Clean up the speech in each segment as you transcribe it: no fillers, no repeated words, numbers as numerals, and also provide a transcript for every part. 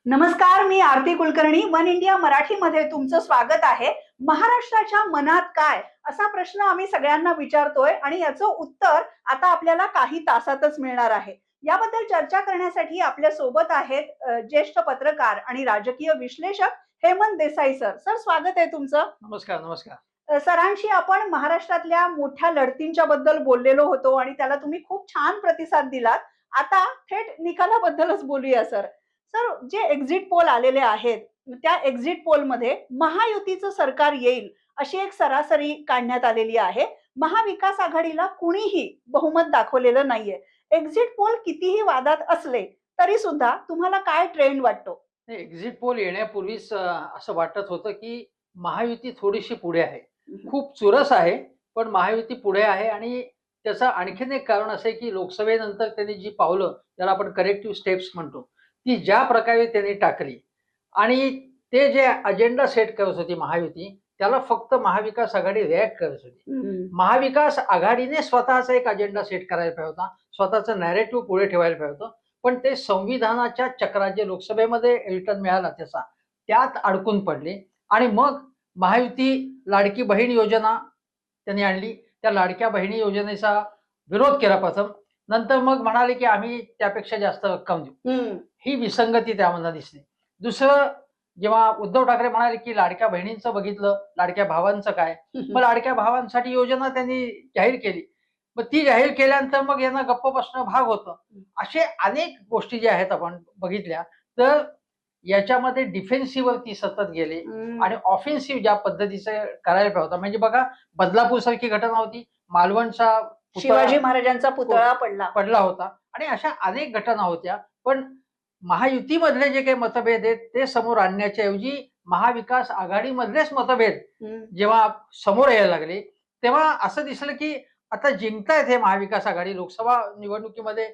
नमस्कार, मी आरती Kulkarni. One India मराठीमध्ये तुमचं स्वागत आहे. महाराष्ट्राच्या मनात काय असा प्रश्न आम्ही सगळ्यांना विचारतोय आणि याचं उत्तर आता आपल्याला काही तासातच मिळणार आहे. याबद्दल चर्चा करण्यासाठी आपल्या सोबत आहेत ज्येष्ठ पत्रकार आणि राजकीय विश्लेषक हेमंत देसाई सर. सर, स्वागत आहे तुमचं. नमस्कार, नमस्कार. सरांशी आपण महाराष्ट्रातल्या मोठ्या लढतींच्या बद्दल बोललेलो होतो आणि त्याला तुम्ही खूप छान प्रतिसाद दिलात. आता थेट निकालाबद्दलच बोलूया सर. सर, जे एक्झिट पोल आलेले आहेत, त्या एक्झिट पोलमध्ये महायुतीचं सरकार येईल अशी एक सरासरी काढण्यात आलेली आहे. महाविकास आघाडीला कुणीही बहुमत दाखवलेलं नाहीये. एक्झिट पोल कितीही वादात असले तरी सुद्धा तुम्हाला काय ट्रेंड वाटतो? एक्झिट पोल येण्यापूर्वीच असं वाटत होतं की महायुती थोडीशी पुढे आहे. खूप चुरस आहे, पण महायुती पुढे आहे. आणि त्याचं आणखीन एक कारण असं आहे की लोकसभेनंतर त्यांनी जी पावलं, ज्याला आपण करेक्टिव्ह स्टेप्स म्हणतो, ती ज्या प्रकारे त्यांनी टाकली आणि ते जे अजेंडा सेट करत होती महायुती, त्याला फक्त महाविकास आघाडी रिॲक्ट करत होती. महाविकास आघाडीने स्वतःचा एक अजेंडा सेट करायला पाहिजे होता, स्वतःचं नॅरेटिव्ह पुढे ठेवायला पाहिजे होतं. पण ते संविधानाच्या चक्रात जे लोकसभेमध्ये रिटर्न मिळाला त्याचा, त्यात अडकून पडले. आणि मग महायुती लाडकी बहीण योजना त्यांनी आणली. त्या लाडक्या बहिणी योजनेचा विरोध केला प्रथम. नंतर मग म्हणाले की आम्ही त्यापेक्षा जास्त रक्कम देऊ. ही विसंगती त्यामध्ये दिसली. दुसरं, जेव्हा उद्धव ठाकरे म्हणाले की लाडक्या बहिणींचं बघितलं, लाडक्या भावांचं काय, मग लाडक्या भावांसाठी योजना त्यांनी जाहीर केली. मग ती जाहीर केल्यानंतर मग यांना गप्प बसणं भाग होतं. असे अनेक गोष्टी ज्या आहेत आपण बघितल्या, तर याच्यामध्ये डिफेन्सिव्हवरती सतत गेले आणि ऑफेन्सिव्ह ज्या पद्धतीचं करायला पाहिजे होतं. म्हणजे बघा, बदलापूर सारखी घटना होती, मालवणचा शिवाजी महाराजांचा पुतळा पडला होता आणि अशा अनेक घटना होत्या. पण महायुतीमधले जे काही मतभेद आहेत ते समोर आणण्याच्या ऐवजी महाविकास आघाडीमधलेच मतभेद जेव्हा समोर यायला लागले, तेव्हा असं दिसलं की आता जिंकतायत हे महाविकास आघाडी. लोकसभा निवडणुकीमध्ये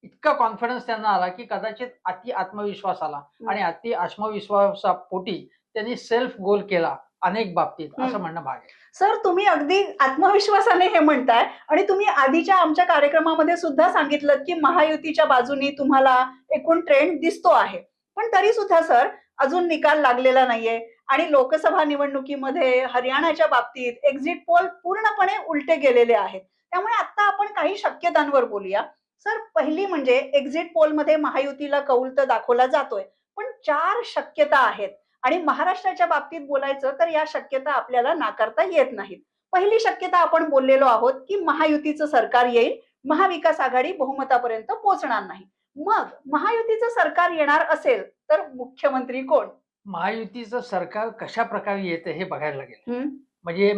इतका कॉन्फिडन्स त्यांना आला की कदाचित अति आत्मविश्वास आला आणि अति आत्मविश्वासापोटी त्यांनी सेल्फ गोल केला अनेक बाबतीत, असं म्हणणं भाग आहे. सर, तुम्ही अगदी आत्मविश्वासाने हे म्हणताय आणि तुम्ही आधीच्या आमच्या कार्यक्रमामध्ये सुद्धा सांगितलं की महायुतीच्या बाजूनी तुम्हाला एकूण ट्रेंड दिसतो आहे. पण तरी सुद्धा सर, अजून निकाल लागलेला नाहीये आणि लोकसभा निवडणुकीमध्ये हरियाणाच्या बाबतीत एक्झिट पोल पूर्णपणे उलटे गेलेले आहेत. त्यामुळे आता आपण काही शक्यतांवर बोलूया. सर, पहिली म्हणजे एक्झिट पोलमध्ये महायुतीला कौल तर दाखवला जातोय, पण 4 शक्यता आहेत आणि महाराष्ट्राच्या बाबतीत बोलायचं तर या शक्यता आपल्याला नाकारता येत नाहीत. पहिली शक्यता आपण बोललेलो आहोत की महायुतीचं सरकार येईल, महाविकास आघाडी बहुमतापर्यंत पोहोचणार नाही. मग महायुतीचं सरकार येणार असेल तर मुख्यमंत्री कोण? महायुतीचं सरकार कशा प्रकारे येतं हे बघायला लागेल. म्हणजे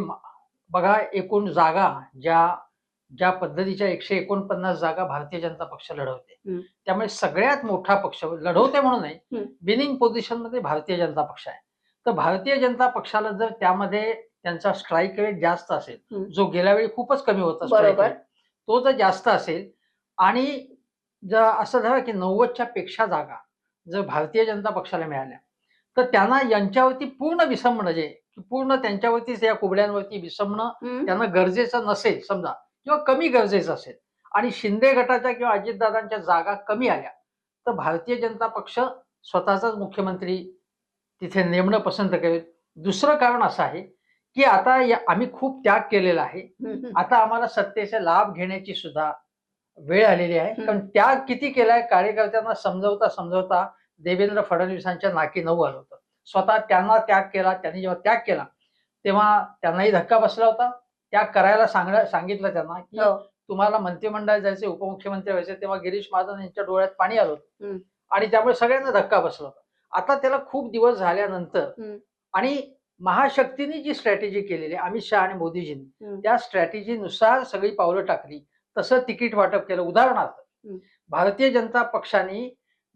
बघा, एकूण जागा ज्या ज्या पद्धतीच्या 149 जागा भारतीय जनता पक्ष लढवते, त्यामुळे सगळ्यात मोठा पक्ष लढवते म्हणून नाही, विनिंग पोझिशन मध्ये भारतीय जनता पक्ष आहे. तर भारतीय जनता पक्षाला जर त्यामध्ये त्यांचा स्ट्राईक रेट जास्त असेल, जो गेल्या वेळी खूपच कमी होता स्ट्राईक रेट, तो जर जास्त असेल आणि जर असं झालं की 90च्या पेक्षा जागा जर भारतीय जनता पक्षाला मिळाल्या, तर त्यांना यांच्यावरती पूर्ण विसंबणं, जे पूर्ण त्यांच्यावरतीच या कुबड्यांवरती विसंबणं त्यांना गरजेचं नसेल समजा, किंवा कमी गरजेचं असेल आणि शिंदे गटाच्या किंवा अजितदादांच्या जागा कमी आल्या, तर भारतीय जनता पक्ष स्वतःचाच मुख्यमंत्री तिथे नेमणं पसंत करेल. दुसरं कारण असं आहे की आता आम्ही खूप त्याग केलेला आहे, आता आम्हाला सत्तेचा लाभ घेण्याची सुद्धा वेळ आलेली आहे. कारण त्याग किती केलाय, कार्यकर्त्यांना समजवता समजवता देवेंद्र फडणवीसांच्या नाकी नऊ आलं होतं. स्वतः त्यांना त्याग केला. त्यांनी जेव्हा त्याग केला तेव्हा त्यांनाही धक्का बसला होता. त्याग करायला सांगितलं त्यांना की तुम्हाला मंत्रिमंडळात जायचे, उपमुख्यमंत्री व्हायचे, तेव्हा गिरीश महाजन यांच्या डोळ्यात पाणी आलं होतं आणि त्यामुळे सगळ्यांना धक्का बसला होता. आता त्याला खूप दिवस झाल्यानंतर आणि महाशक्तीने जी स्ट्रॅटेजी केलेली अमित शहा आणि मोदीजींनी, त्या स्ट्रॅटेजीनुसार सगळी पावलं टाकली, तसं तिकीट वाटप केलं. उदाहरणार्थ, भारतीय जनता पक्षाने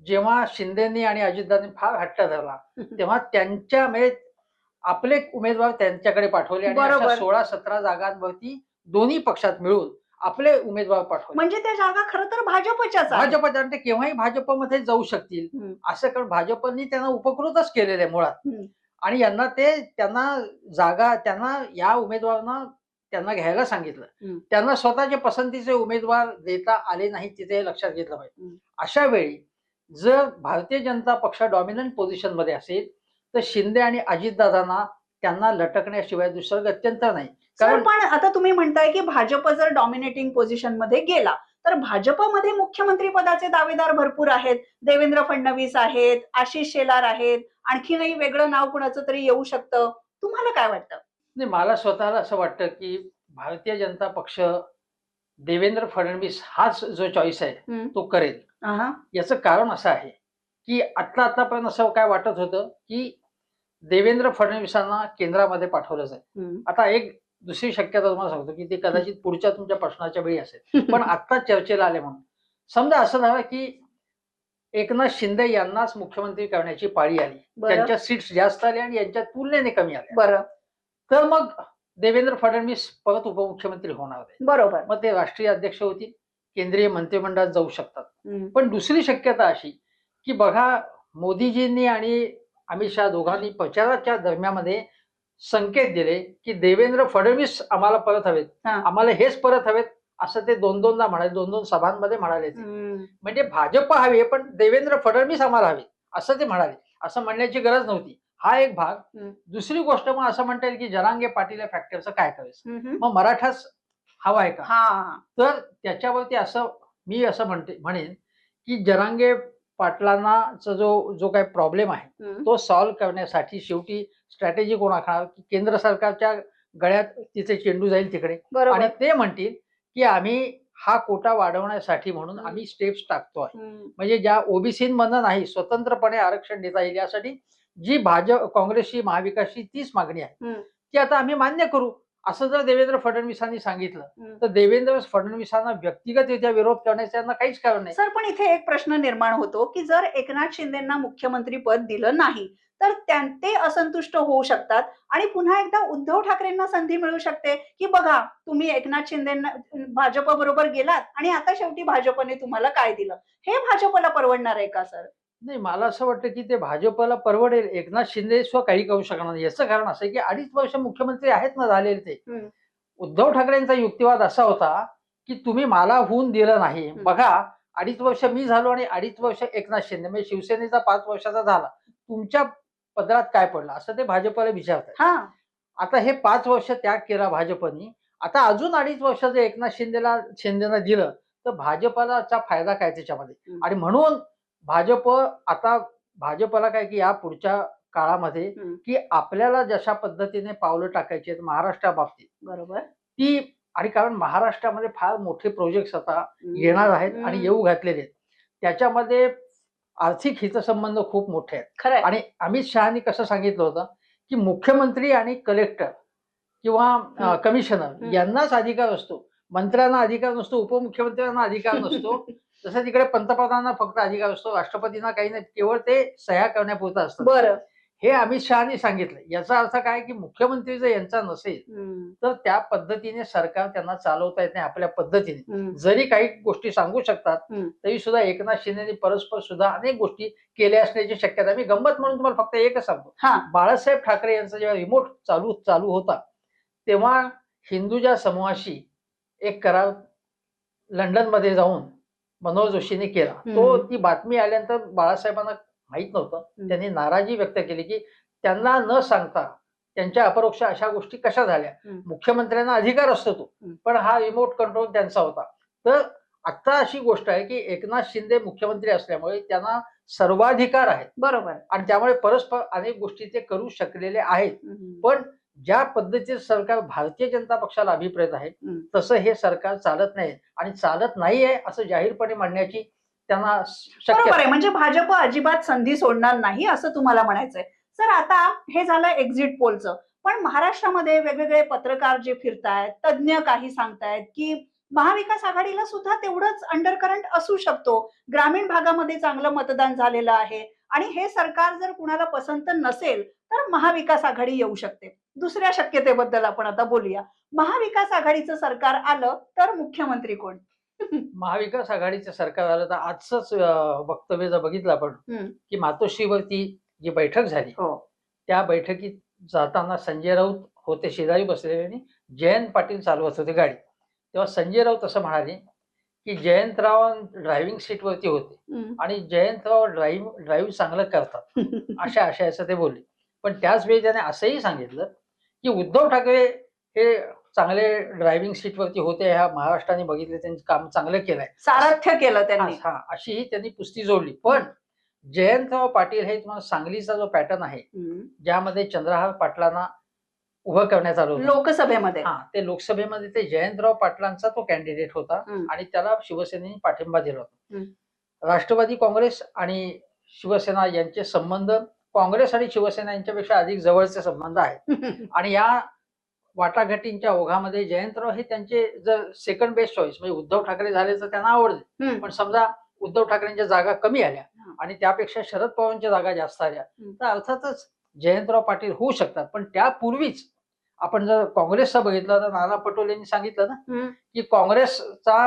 जेव्हा शिंदेनी आणि अजितदादांनी फार हट्ट धरला, तेव्हा त्यांच्या म्हणजे आपले उमेदवार त्यांच्याकडे पाठवले आणि 16-17 जागांवरती दोन्ही पक्षात मिळून आपले उमेदवार पाठवले. म्हणजे त्या जागा खरं तर भाजपच्याच भाजपच्या, ते केव्हाही भाजपमध्ये जाऊ शकतील असं, कारण भाजपनी त्यांना उपकृतच केलेलं आहे मुळात. आणि यांना त्यांना जागा, त्यांना या उमेदवारांना त्यांना घ्यायला सांगितलं. त्यांना स्वतःच्या पसंतीचे उमेदवार देता आले नाहीत, तिथे लक्षात घेतलं पाहिजे. अशा वेळी जर भारतीय जनता पक्ष डॉमिनंट पोझिशन मध्ये असेल तर शिंदे आणि अजितदादांना त्यांना लटकण्याशिवाय दुसरं गत्यंतर नाही. कारण पण आता तुम्ही म्हणताय की भाजप जर डॉमिनेटिंग पोझिशन मध्ये गेला तर भाजपमध्ये मुख्यमंत्री पदाचे दावेदार भरपूर आहेत. देवेंद्र फडणवीस आहेत, आशिष शेलार आहेत, आणखीनही वेगळं नाव कुणाचं तरी येऊ शकतं. तुम्हाला काय वाटतं? नाही, मला स्वतःला असं वाटतं की भारतीय जनता पक्ष देवेंद्र फडणवीस हाच जो चॉईस आहे तो करेल. याचं कारण असं आहे की आतापर्यंत असं काय वाटत होतं की देवेंद्र फडणवीसांना केंद्रामध्ये पाठवलं जाईल. आता एक दुसरी शक्यता तुम्हाला सांगतो की ते कदाचित पुढच्या तुमच्या प्रश्नाच्या वेळी असेल, पण आता चर्चेला आले म्हणून समजा असं झालं की एकनाथ शिंदे यांनाच मुख्यमंत्री करण्याची पाळी आली, त्यांच्या सीट्स जास्त आल्या आणि यांच्या तुलनेने कमी आल्या. बरं, तर मग देवेंद्र फडणवीस परत उपमुख्यमंत्री होणार होते. बरोबर. मग ते राष्ट्रीय अध्यक्ष होतील, केंद्रीय मंत्रिमंडळात जाऊ शकतात. पण दुसरी शक्यता अशी की बघा, मोदीजींनी आणि अमित शहा दोघांनी प्रचाराच्या दरम्यानमध्ये संकेत दिले की देवेंद्र फडणवीस आम्हाला परत हवेत, आम्हाला हेच परत हवेत, असं ते दोन-दोनदा म्हणाले, 2-2 सभांमध्ये म्हणाले. म्हणजे भाजप हवे पण देवेंद्र फडणवीस आम्हाला हवे असं ते म्हणाले. असं म्हणण्याची गरज नव्हती. हा एक भाग. दुसरी गोष्ट मग असं म्हणता येईल की जरांगे पाटील फॅक्टरचं काय करायचं, मग मराठाच हवा आहे का? तर त्याच्यावरती असं मी असं म्हणेन की जरांगे पाटलांचा जो काही प्रॉब्लेम आहे तो सॉल्व्ह करण्यासाठी शेवटी स्ट्रॅटेजी कोण आखणार की केंद्र सरकारच्या गळ्यात तिथे चेंडू जाईल तिकडे, आणि ते म्हणतील की आम्ही हा कोटा वाढवण्यासाठी म्हणून आम्ही स्टेप्स टाकतो आहे. म्हणजे ज्या ओबीसीमधनं नाही स्वतंत्रपणे आरक्षण देता येईल यासाठी जी भाजप काँग्रेसची महाविकासची तीच मागणी आहे ती आता आम्ही मान्य करू, असं जर देवेंद्र फडणवीसांनी सांगितलं तर देवेंद्र फडणवीसांना व्यक्तिगतरित्या विरोध करण्याचं काहीच कारण नाही. सर, पण इथे एक प्रश्न निर्माण होतो की जर एकनाथ शिंदेना मुख्यमंत्री पद दिलं नाही तर ते असंतुष्ट होऊ शकतात आणि पुन्हा एकदा उद्धव ठाकरेंना संधी मिळू शकते की बघा, तुम्ही एकनाथ शिंदेना भाजप बरोबर गेलात आणि आता शेवटी भाजपने तुम्हाला काय दिलं. हे भाजपला परवडणार आहे का सर? नाही, मला असं वाटतं की ते भाजपला परवडेल. एकनाथ शिंदे काही करू शकणार नाही. याचं कारण असं आहे की 2.5 वर्ष मुख्यमंत्री आहेत ना झालेले ते. उद्धव ठाकरेंचा युक्तिवाद असा होता की तुम्ही मला होऊन दिलं नाही. बघा, 2.5 वर्ष मी झालो आणि 2.5 वर्ष एकनाथ शिंदे, म्हणजे शिवसेनेचा 5 वर्षाचा झाला, तुमच्या पदरात काय पडलं असं ते भाजपला विचारतात. आता हे 5 वर्ष त्याग केला भाजपनी, आता अजून 2.5 वर्ष जर एकनाथ शिंदेना दिलं तर भाजपला फायदा काय त्याच्यामध्ये. आणि म्हणून भाजपला काय की या पुढच्या काळामध्ये की आपल्याला जशा पद्धतीने पावलं टाकायची आहेत महाराष्ट्राबाबतीत, बरोबर ती, आणि कारण महाराष्ट्रामध्ये फार मोठे प्रोजेक्ट्स आता येणार आहेत आणि येऊ घातलेले आहेत, त्याच्यामध्ये आर्थिक हितसंबंध खूप मोठे आहेत. आणि अमित शहानी कसं सांगितलं होतं की मुख्यमंत्री आणि कलेक्टर किंवा कमिशनर यांनाच अधिकार असतो, मंत्र्यांना अधिकार नसतो, उपमुख्यमंत्र्यांना अधिकार नसतो. जसं तिकडे पंतप्रधानांना फक्त अधिकार असतो, राष्ट्रपतींना काही नाही, केवळ ते सह्या करण्यापुरतं असतं. बरं, हे अमित शहानी सांगितलं. याचा अर्थ काय की मुख्यमंत्री जर यांचा नसेल तर त्या पद्धतीने सरकार त्यांना चालवता येत नाही आपल्या पद्धतीने. जरी काही गोष्टी सांगू शकतात तरी सुद्धा एकनाथ शिंदेनी परस्पर सुद्धा अनेक गोष्टी केल्या असण्याची शक्यता. मी गंमत म्हणून तुम्हाला फक्त एकच सांगतो, बाळासाहेब ठाकरे यांचा जेव्हा रिमोट चालू होता तेव्हा हिंदुजा समूहाशी एक करार लंडनमध्ये जाऊन मनोहर जोशीने केला. ती बातमी आल्यानंतर बाळासाहेबांना माहित नव्हतं, त्यांनी नाराजी व्यक्त केली की त्यांना न सांगता त्यांच्या अपरोक्ष अशा गोष्टी कशा झाल्या. मुख्यमंत्र्यांना अधिकार असतो तो, पण हा रिमोट कंट्रोल त्यांचा होता. तर आता अशी गोष्ट आहे की एकनाथ शिंदे मुख्यमंत्री असल्यामुळे त्यांना सर्वाधिकार आहेत. बरोबर. आणि त्यामुळे परस्पर अनेक गोष्टी ते करू शकलेले आहेत. पण ज्या पद्धतीचं सरकार भारतीय जनता पक्षाला अभिप्रेत आहे तसं हे सरकार चालत नाही, आणि चालत नाहीये असं जाहीरपणे म्हणण्याची त्यांना शक्यता आहे. म्हणजे भाजप अजिबात संधी सोडणार नाही असं तुम्हाला म्हणायचंय. सर, आता हे झालं एक्झिट पोलचं, पण महाराष्ट्रामध्ये वेगवेगळे पत्रकार जे फिरतायत, तज्ज्ञ काही सांगतायत की महाविकास आघाडीला सुद्धा तेवढंच अंडरकरंट असू शकतो. ग्रामीण भागामध्ये चांगलं मतदान झालेलं आहे आणि हे सरकार जर कुणाला पसंत नसेल तर महाविकास आघाडी येऊ शकते. दुसऱ्या शक्यतेबद्दल आपण आता बोलूया. महाविकास आघाडीचं सरकार आलं तर मुख्यमंत्री कोण? महाविकास आघाडीचं सरकार आलं तर आजच वक्तव्य जर बघितलं आपण की मातोश्रीवरती जी बैठक झाली त्या बैठकीत जाताना संजय राऊत होते शेजारी बसलेले आणि जयंत पाटील चालवत होते गाडी. तेव्हा संजय राऊत असं म्हणाले की जयंतराव ड्रायव्हिंग सीटवरती होते आणि जयंतराव ड्राईव्ह चांगलं करतात अशा आशयाचं ते बोलले. पण त्याच वेळी त्याने असंही सांगितलं की उद्धव ठाकरे हे चांगले ड्रायव्हिंग सीटवरती होते, ह्या महाराष्ट्राने बघितले, त्यांनी काम चांगलं केलंय, सारथ्य केलं त्यांनी. हा अशीही त्यांनी पुस्ती जोडली. पण जयंतराव पाटील हे तुम्हाला सांगलीचा जो पॅटर्न आहे ज्यामध्ये चंद्रहार पाटलांना उभं करण्यात आलं होतं लोकसभेमध्ये, ते लोकसभेमध्ये ते जयंतराव पाटलांचा तो कॅन्डिडेट होता आणि त्याला शिवसेनेने पाठिंबा दिला होता. राष्ट्रवादी काँग्रेस आणि शिवसेना यांचे संबंध काँग्रेस आणि शिवसेना यांच्यापेक्षा अधिक जवळचे संबंध आहेत आणि या वाटाघाटींच्या ओघामध्ये जयंतराव हे त्यांचे जर सेकंड बेस्ट चॉईस म्हणजे उद्धव ठाकरे झाले तर त्यांना आवडले. पण समजा उद्धव ठाकरेंच्या जागा कमी आल्या आणि त्यापेक्षा शरद पवारांच्या जागा जास्त आल्या तर अर्थातच जयंतराव पाटील होऊ शकतात. पण त्यापूर्वीच आपण जर काँग्रेसचा बघितलं तर नाना पटोलेंनी सांगितलं ना की काँग्रेसचा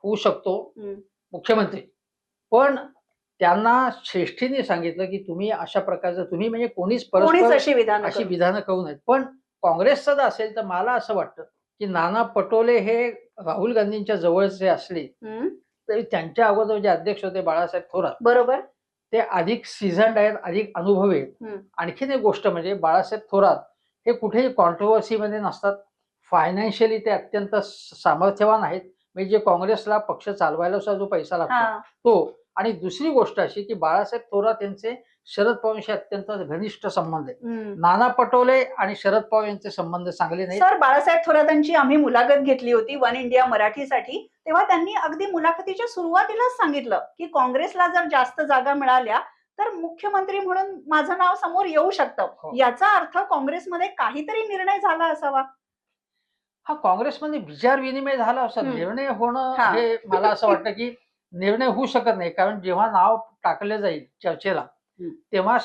होऊ शकतो मुख्यमंत्री, पण त्यांना श्रेष्ठींनी सांगितलं की तुम्ही अशा प्रकारचं तुम्ही म्हणजे कोणीच परस्पर अशी विधानं करू नयेत. पण काँग्रेसचं जर असेल तर मला असं वाटतं की नाना पटोले हे राहुल गांधींच्या जवळचे असले तरी त्यांच्या अगोदर जे अध्यक्ष होते बाळासाहेब थोरात, बरोबर, ते अधिक सीझन्ड आहेत, अधिक अनुभवी आहेत. आणखीन एक गोष्ट म्हणजे बाळासाहेब थोरात हे कुठेही कॉन्ट्रोवर्सीमध्ये नसतात. फायनान्शियली ते अत्यंत सामर्थ्यवान आहेत, म्हणजे जे काँग्रेसला पक्ष चालवायला सुद्धा जो पैसा लागतो तो. आणि दुसरी गोष्ट अशी की बाळासाहेब थोरात यांचे शरद पवारांशी अत्यंत घनिष्ठ संबंध आहेत. नाना पटोले आणि शरद पवार यांचे संबंध चांगले नाही. सर, बाळासाहेब थोरातांची आम्ही मुलाखत घेतली होती वन इंडिया मराठीसाठी, तेव्हा त्यांनी अगदी मुलाखतीच्या सुरुवातीलाच सांगितलं की काँग्रेसला जर जास्त जागा मिळाल्या तर मुख्यमंत्री म्हणून माझं नाव समोर येऊ शकतं. याचा अर्थ काँग्रेसमध्ये काहीतरी निर्णय झाला असावा. हा, काँग्रेसमध्ये विचार विनिमय झाला असा निर्णय होणं हे मला असं वाटतं की निर्णय होऊ शकत नाही. कारण जेव्हा नाव टाकलं जाईल चर्चेला तेव्हा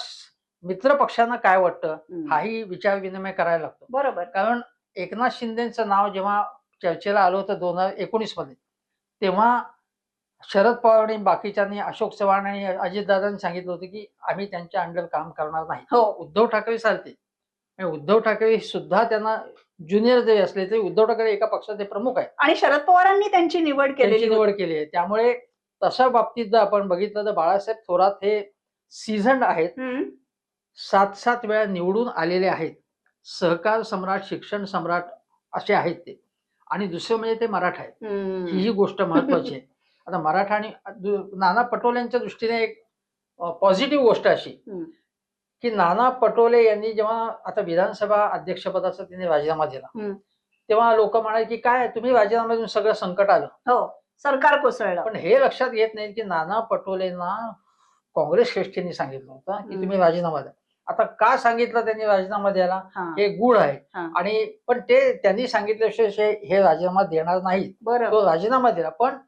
मित्र पक्षांना काय वाटतं हाही विचार विनिमय करायला लागतो. बरोबर. कारण एकनाथ शिंदेचं नाव जेव्हा चर्चेला आलं होतं 2019 मध्ये, तेव्हा शरद पवार आणि बाकीच्यांनी, अशोक चव्हाण आणि अजितदादांनी सांगितलं होतं की आम्ही त्यांच्या अंडर काम करणार नाही. उद्धव ठाकरे चालते, उद्धव ठाकरे सुद्धा त्यांना ज्युनियर जरी असले तरी उद्धव ठाकरे एका पक्षाचे प्रमुख आहेत आणि शरद पवारांनी त्यांची निवड केली आहे. त्यामुळे तशा बाबतीत जर आपण बघितलं तर बाळासाहेब थोरात हे सीझन्ड आहेत, 7-7 वेळा निवडून आलेले आहेत, सहकार सम्राट, शिक्षण सम्राट असे आहेत ते. आणि दुसरं म्हणजे ते मराठा आहेत, ही गोष्ट महत्वाची आहे. आता मराठा आणि नाना पटोलेंच्या दृष्टीने एक पॉझिटिव्ह गोष्ट अशी की नाना पटोले यांनी जेव्हा आता विधानसभा अध्यक्षपदाचा त्यांनी राजीनामा दिला तेव्हा लोक म्हणाले की काय तुम्ही राजीनामा देऊन सगळं संकट आलं, सरकार कोसळलं. पण हे लक्षात घेत नाही की नाना पटोलेंना काँग्रेस श्रेष्ठींनी सांगितलं होतं की तुम्ही राजीनामा द्या. आता का सांगितलं त्यांनी राजीनामा द्यायला हे गूढ आहे, आणि पण ते त्यांनी सांगितल्याशिवाय हे राजीनामा देणार नाहीत. तो राजीनामा दिला. पण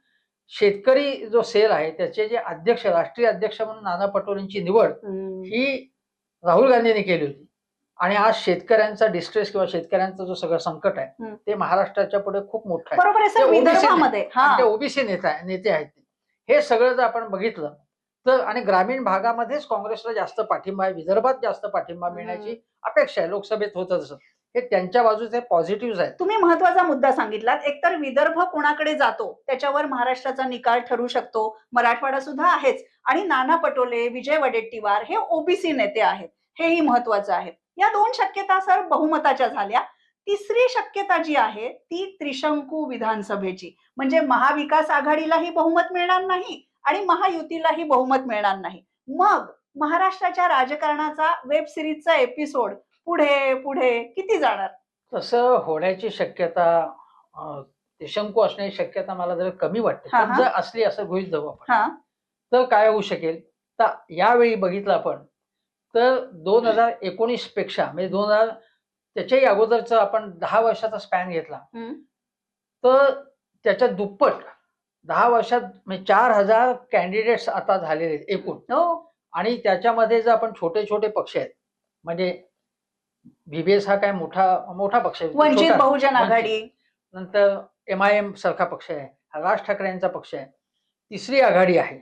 शेतकरी जो सेल आहे त्याचे जे अध्यक्ष, राष्ट्रीय अध्यक्ष म्हणून नाना पटोलेंची निवड ही राहुल गांधींनी केली होती. आणि आज शेतकऱ्यांचा डिस्ट्रेस किंवा शेतकऱ्यांचं जो सगळं संकट आहे ते महाराष्ट्राच्या पुढे खूप मोठं आहे. ओबीसी नेते आहेत. हे सगळं जर आपण बघितलं तर, आणि ग्रामीण भागामध्येच काँग्रेसला जास्त पाठिंबा आहे, विदर्भात जास्त पाठिंबा मिळण्याची अपेक्षा आहे, लोकसभेत होतं तसं. हे त्यांच्या बाजूचे पॉझिटिव्ह आहेत. तुम्ही महत्वाचा मुद्दा सांगितलात. एकतर विदर्भ कोणाकडे जातो त्याच्यावर महाराष्ट्राचा निकाल ठरू शकतो, मराठवाडा सुद्धा आहेच, आणि नाना पटोले, विजय वडेट्टीवार हे ओबीसी नेते आहेत, हेही महत्वाचं आहे. या दोन शक्यता सर बहुमताच्या झाल्या. तिसरी शक्यता जी आहे ती त्रिशंकू विधानसभेची, म्हणजे महाविकास आघाडीलाही बहुमत मिळणार नाही आणि महायुतीलाही बहुमत मिळणार नाही. मग महाराष्ट्राच्या राजकारणाचा वेब सिरीजचा एपिसोड पुढे पुढे किती जाणार? तसं होण्याची शक्यता, त्रिशंकू असण्याची शक्यता मला जरा कमी वाटते. पण जर असली असं गृहीत धरू आपण तर काय होऊ शकेल, तर यावेळी बघितलं आपण तर 2019 पेक्षा म्हणजे 2000 त्याच्याही अगोदरच आपण 10 वर्षाचा स्पॅन घेतला तर त्याच्या दुप्पट 10 वर्षात म्हणजे 4000 कॅन्डिडेट्स आता झालेले आहेत एकूण. आणि त्याच्यामध्ये जर आपण छोटे छोटे पक्ष आहेत, म्हणजे बीबीएस हा काय मोठा पक्ष आहे, वंचित बहुजन आघाडी, नंतर MIM सारखा पक्ष आहे, राज ठाकरे यांचा पक्ष आहे, तिसरी आघाडी आहे,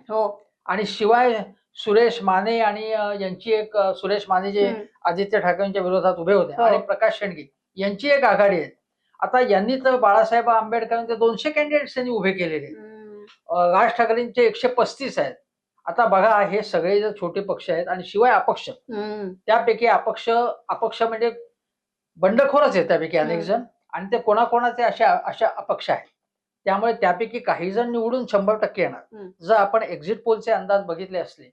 आणि शिवाय सुरेश माने आणि यांची एक सुरेश माने जे आदित्य ठाकरेंच्या विरोधात उभे होते, आणि प्रकाश शेंडगे यांची एक आघाडी आहे. आता यांनी तर बाळासाहेब आंबेडकरांचे 200 कॅन्डिडेट्स त्यांनी उभे केलेले. राज ठाकरेंचे 135 आहेत. आता बघा, हे सगळे जर छोटे पक्ष आहेत आणि शिवाय अपक्ष, त्यापैकी अपक्ष अपक्ष म्हणजे बंडखोरच आहेत त्यापैकी अनेक जण, आणि ते कोणाकोणाचे अशा अशा अपक्ष आहेत. त्यामुळे त्यापैकी काही जण निवडून 100% येणार. जर आपण एक्झिट पोलचे अंदाज बघितले असले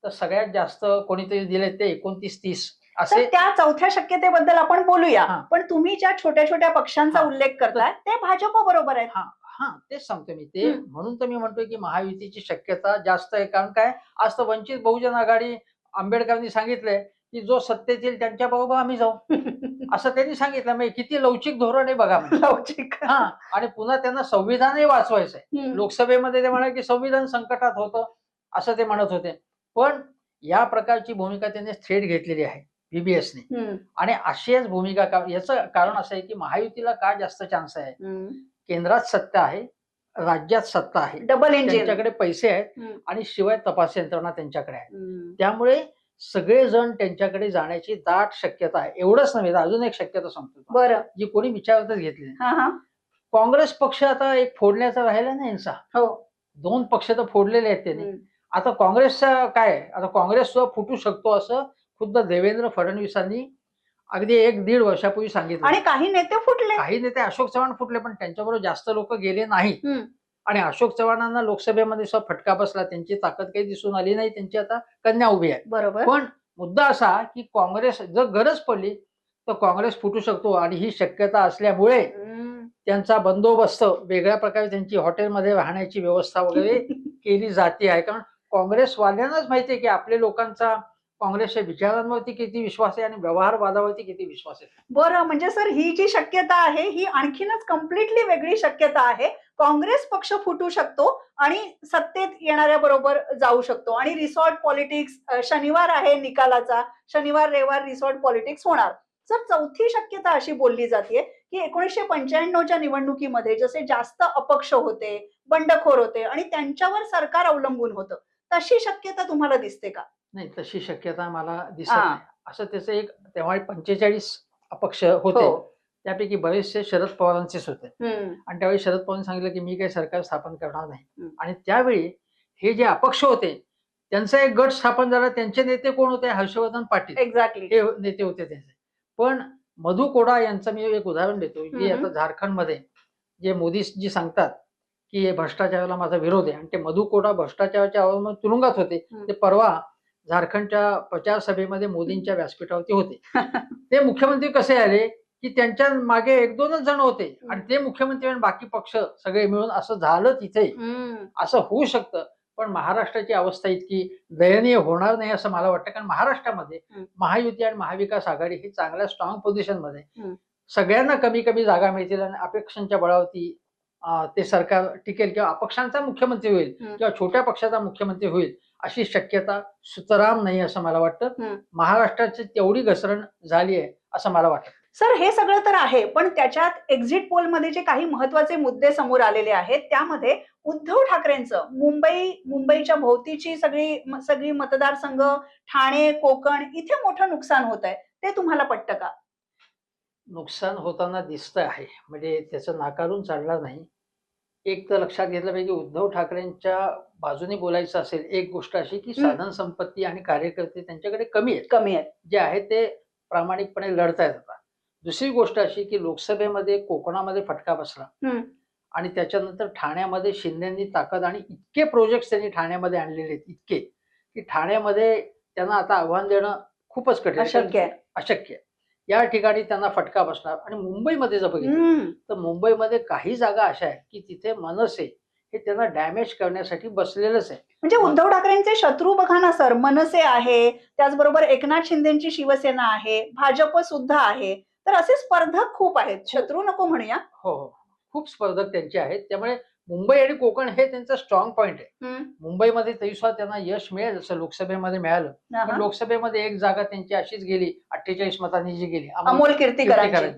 तर सगळ्यात जास्त कोणीतरी दिले ते 29-30 तर असे. त्या चौथ्या शक्यतेबद्दल आपण बोलूया. हा. पण तुम्ही ज्या छोट्या छोट्या पक्षांचा हा. उल्लेख करताय ते भाजप बरोबर आहेत. हा हा तेच सांगतो मी. ते म्हणून तर मी म्हणतोय की महायुतीची शक्यता जास्त आहे. कारण काय, आज तर वंचित बहुजन आघाडी, आंबेडकरांनी सांगितलंय की जो सत्तेत येईल त्यांच्या बरोबर आम्ही जाऊ, असं त्यांनी सांगितलं. म्हणजे किती लवचिक धोरण आहे बघा. म्हणजे लवचिक. हा, आणि पुन्हा त्यांना संविधानही वाचवायचंय. लोकसभेमध्ये ते म्हणाले की संविधान संकटात होतं असं ते म्हणत होते. पण या प्रकारची भूमिका त्यांनी थेट घेतलेली आहे बीबीएसने. आणि अशीच भूमिका याचं कारण असं आहे की महायुतीला का जास्त चान्स आहे. केंद्रात सत्ता आहे, राज्यात सत्ता आहे, डबल इंजिन, त्यांच्याकडे पैसे आहेत आणि शिवाय तपास यंत्रणा त्यांच्याकडे आहे. त्यामुळे सगळेजण त्यांच्याकडे जाण्याची दाट शक्यता आहे. एवढंच नव्हे, अजून एक शक्यता सांगतो बरं, जी कोणी विचारतच घेतली नाही. काँग्रेस पक्ष आता एक फोडण्याचा राहिला ना यांचा. 2 पक्ष तर फोडलेले आहेत त्यांनी. आता काँग्रेसचा काय, आता काँग्रेस सुद्धा फुटू शकतो असं खुद्द देवेंद्र फडणवीसांनी अगदी 1-1.5 वर्षापूर्वी सांगितलं. आणि काही नेते फुटले. काही नेते, अशोक चव्हाण फुटले, पण त्यांच्याबरोबर जास्त लोक गेले नाहीत. आणि अशोक चव्हाणांना लोकसभेमध्ये सुद्धा फटका बसला. त्यांची ताकद काही दिसून आली नाही. त्यांची आता कन्या उभी आहे. बरोबर. पण मुद्दा असा की काँग्रेस जर गरज पडली तर काँग्रेस फुटू शकतो. आणि ही शक्यता असल्यामुळे त्यांचा बंदोबस्त वेगळ्या प्रकारे, त्यांची हॉटेलमध्ये राहण्याची व्यवस्था वगैरे केली जाते आहे. कारण काँग्रेसवाल्यांनाच माहिती आहे की आपल्या लोकांचा काँग्रेसच्या विचारांवरती किती विश्वास आहे आणि व्यवहारवादावरती किती विश्वास आहे. बरं, म्हणजे सर ही जी शक्यता आहे ही आणखीनच कम्प्लिटली वेगळी शक्यता आहे. काँग्रेस पक्ष फुटू शकतो आणि सत्तेत येणाऱ्या बरोबर जाऊ शकतो. आणि रिसॉर्ट पॉलिटिक्स, शनिवार आहे निकालाचा, शनिवार रविवार रिसॉर्ट पॉलिटिक्स होणार. सर चौथी शक्यता अशी बोलली जाते की 1995च्या निवडणुकीमध्ये जसे जास्त अपक्ष होते, बंडखोर होते आणि त्यांच्यावर सरकार अवलंबून होतं, तशी शक्यता तुम्हाला दिसते का? नाही, तशी शक्यता मला दिसत नाही. असं त्याचं एक, तेव्हा 45 अपक्ष होते. त्यापैकी बरेचसे शरद पवारांचेच होते. आणि त्यावेळी शरद पवारांनी सांगितलं की मी काही सरकार स्थापन करणार नाही. आणि त्यावेळी हे जे अपक्ष होते त्यांचा एक गट स्थापन झाला. त्यांचे नेते कोण होते? हर्षवर्धन पाटील. एक्झॅक्टली, हे नेते होते त्यांचे. पण मधु कोडा यांचं मी एक उदाहरण देतो. जे आता झारखंडमध्ये जे मोदीजी सांगतात की हे भ्रष्टाचाराला माझा विरोध आहे, आणि ते मधु कोडा भ्रष्टाचाराच्या आरोपात तुरुंगात होते. ते परवा झारखंडच्या प्रचार सभेमध्ये मोदींच्या व्यासपीठावरती होते. ते मुख्यमंत्री कसे आले की त्यांच्या मागे 1-2च जण होते आणि ते मुख्यमंत्री आणि बाकी पक्ष सगळे मिळून असं झालं तिथे. असं होऊ शकतं, पण महाराष्ट्राची अवस्था इतकी दयनीय होणार नाही असं मला वाटतं. कारण महाराष्ट्रामध्ये महायुती आणि महाविकास आघाडी ही चांगल्या स्ट्रॉंग पोझिशन मध्ये, सगळ्यांना कमी कमी जागा मिळतील आणि अपेक्षांच्या बळावरती ते सरकार टिकेल किंवा अपक्षांचा मुख्यमंत्री होईल किंवा छोट्या पक्षाचा मुख्यमंत्री होईल अशी शक्यता सुतराम नाही असं मला वाटतं. महाराष्ट्राची तेवढी घसरण झाली आहे असं मला वाटतं. सर हे सगळं तर आहे, पण त्याच्यात एक्झिट पोलमध्ये जे काही महत्वाचे मुद्दे समोर आलेले आहेत त्यामध्ये उद्धव ठाकरेंचं मुंबईच्या भोवतीची सगळी मतदारसंघ, ठाणे, कोकण इथे मोठं नुकसान होत आहे. ते तुम्हाला पटतं का? नुकसान होताना दिसतं आहे, म्हणजे त्याचं नाकारून चालणार नाही. एक तर लक्षात घेतलं पाहिजे, उद्धव ठाकरेंच्या बाजूने बोलायचं असेल एक गोष्ट अशी की साधन संपत्ती आणि कार्यकर्ते त्यांच्याकडे कमी आहेत. जे आहे ते प्रामाणिकपणे लढतायत आता. दुसरी गोष्ट अशी की लोकसभेमध्ये कोकणामध्ये फटका बसला आणि त्याच्यानंतर ठाण्यामध्ये शिंदेंनी ताकद आणि इतके प्रोजेक्ट त्यांनी ठाण्यामध्ये आणलेले आहेत, इतके की ठाण्यामध्ये त्यांना आता आव्हान देणं खूपच कठीण, अशक्य. या ठिकाणी त्यांना फटका बसणार. आणि मुंबईमध्ये जर बघितलं तर मुंबईमध्ये काही जागा अशा आहेत की तिथे मनसे हे त्यांना डॅमेज करण्यासाठी बसलेलंच आहे. म्हणजे उद्धव ठाकरेंचे शत्रू बघा ना सर, मनसे आहे, त्याचबरोबर एकनाथ शिंदेची शिवसेना आहे, भाजप सुद्धा आहे. तर असे स्पर्धक खूप आहेत, शत्रू नको म्हणूया. हो हो, खूप स्पर्धक त्यांचे आहेत. त्यामुळे मुंबई आणि कोकण हे त्यांचं स्ट्रॉंग पॉइंट आहे. मुंबईमध्ये तरी सुद्धा त्यांना यश मिळेल जसं लोकसभेमध्ये मिळालं. पण लोकसभेमध्ये एक जागा त्यांची अशीच गेली, 48 मतांनी जी गेली, अमोल कीर्तीकरांची.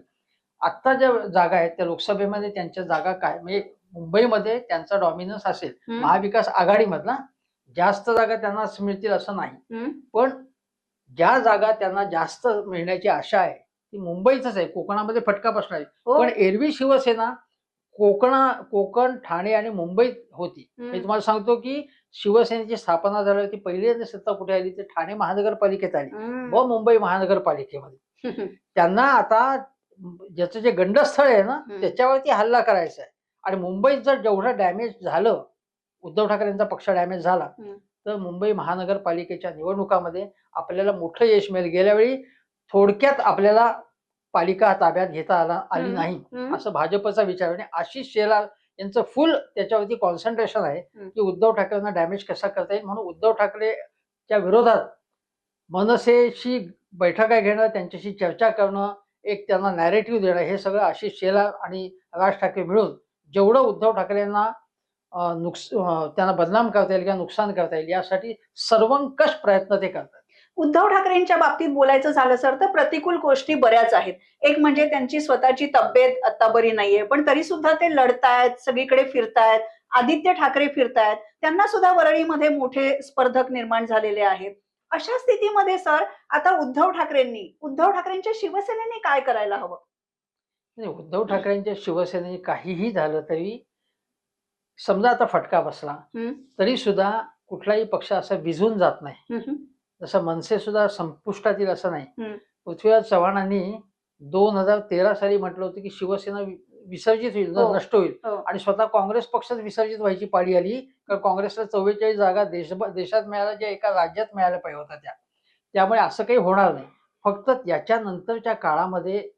आता ज्या जागा आहेत त्या लोकसभेमध्ये त्यांच्या जागा काय, म्हणजे मुंबईमध्ये त्यांचा डॉमिनन्स असेल महाविकास आघाडीमधला, जास्त जागा त्यांना मिळतील असं नाही. पण ज्या जागा त्यांना जास्त मिळण्याची आशा आहे ती मुंबईच आहे. कोकणामध्ये फटका बसणार आहे. पण एरवी शिवसेना कोकण, ठाणे आणि मुंबईत होती. मी तुम्हाला सांगतो की शिवसेनेची स्थापना झाली होती, पहिल्यांदा सत्ता कुठे आली ती ठाणे महानगरपालिकेत आली व मुंबई महानगरपालिकेमध्ये. त्यांना आता ज्याचं जे गंडस्थळ आहे ना त्याच्यावरती हल्ला करायचा आहे. आणि मुंबईत जर जेवढं डॅमेज झालं, उद्धव ठाकरेंचा पक्ष डॅमेज झाला, तर मुंबई महानगरपालिकेच्या निवडणुकामध्ये आपल्याला मोठं यश मिळेल. गेल्या वेळी थोडक्यात आपल्याला पालिका ताब्यात घेता आली नाही असं भाजपचा विचार. आणि आशिष शेलार यांचं फुल त्याच्यावरती कॉन्सन्ट्रेशन आहे की उद्धव ठाकरेंना डॅमेज कसा करता येईल. म्हणून उद्धव ठाकरेच्या विरोधात मनसेशी बैठका घेणं, त्यांच्याशी चर्चा करणं, एक त्यांना नॅरेटिव्ह देणं, हे सगळं आशिष शेलार आणि राज ठाकरे मिळून जेवढं उद्धव ठाकरेंना त्यांना बदनाम करता येईल किंवा नुकसान करता येईल यासाठी सर्वंकष प्रयत्न ते करतात. उद्धव ठाकरेंच्या बाबतीत बोलायचं झालं सर तर प्रतिकूल गोष्टी बऱ्याच आहेत. एक म्हणजे त्यांची स्वतःची तब्येत आता बरी नाहीये, पण तरी सुद्धा ते लढतायत, सगळीकडे फिरतायत. आदित्य ठाकरे फिरतायत, त्यांना सुद्धा वरळीमध्ये मोठे स्पर्धक निर्माण झालेले आहेत. अशा स्थितीमध्ये सर आता उद्धव ठाकरेंच्या शिवसेनेने काय करायला हवं? उद्धव ठाकरेंच्या शिवसेनेने काहीही झालं तरी, समजा आता फटका बसला तरी सुद्धा कुठलाही पक्ष असा विझून जात नाही. जसं मनसे सुद्धा संपुष्टात येईल असं नाही. पृथ्वीराज चव्हाणांनी 2013 साली म्हटलं होतं की शिवसेना विसर्जित होईल, नष्ट होईल, आणि स्वतः काँग्रेस पक्षच विसर्जित व्हायची पाळी आली. कारण काँग्रेसला 44 जागा देशात मिळाल्या, ज्या एका राज्यात मिळायला पाहिजे होत्या त्यामुळे असं काही होणार नाही. फक्त याच्यानंतरच्या काळामध्ये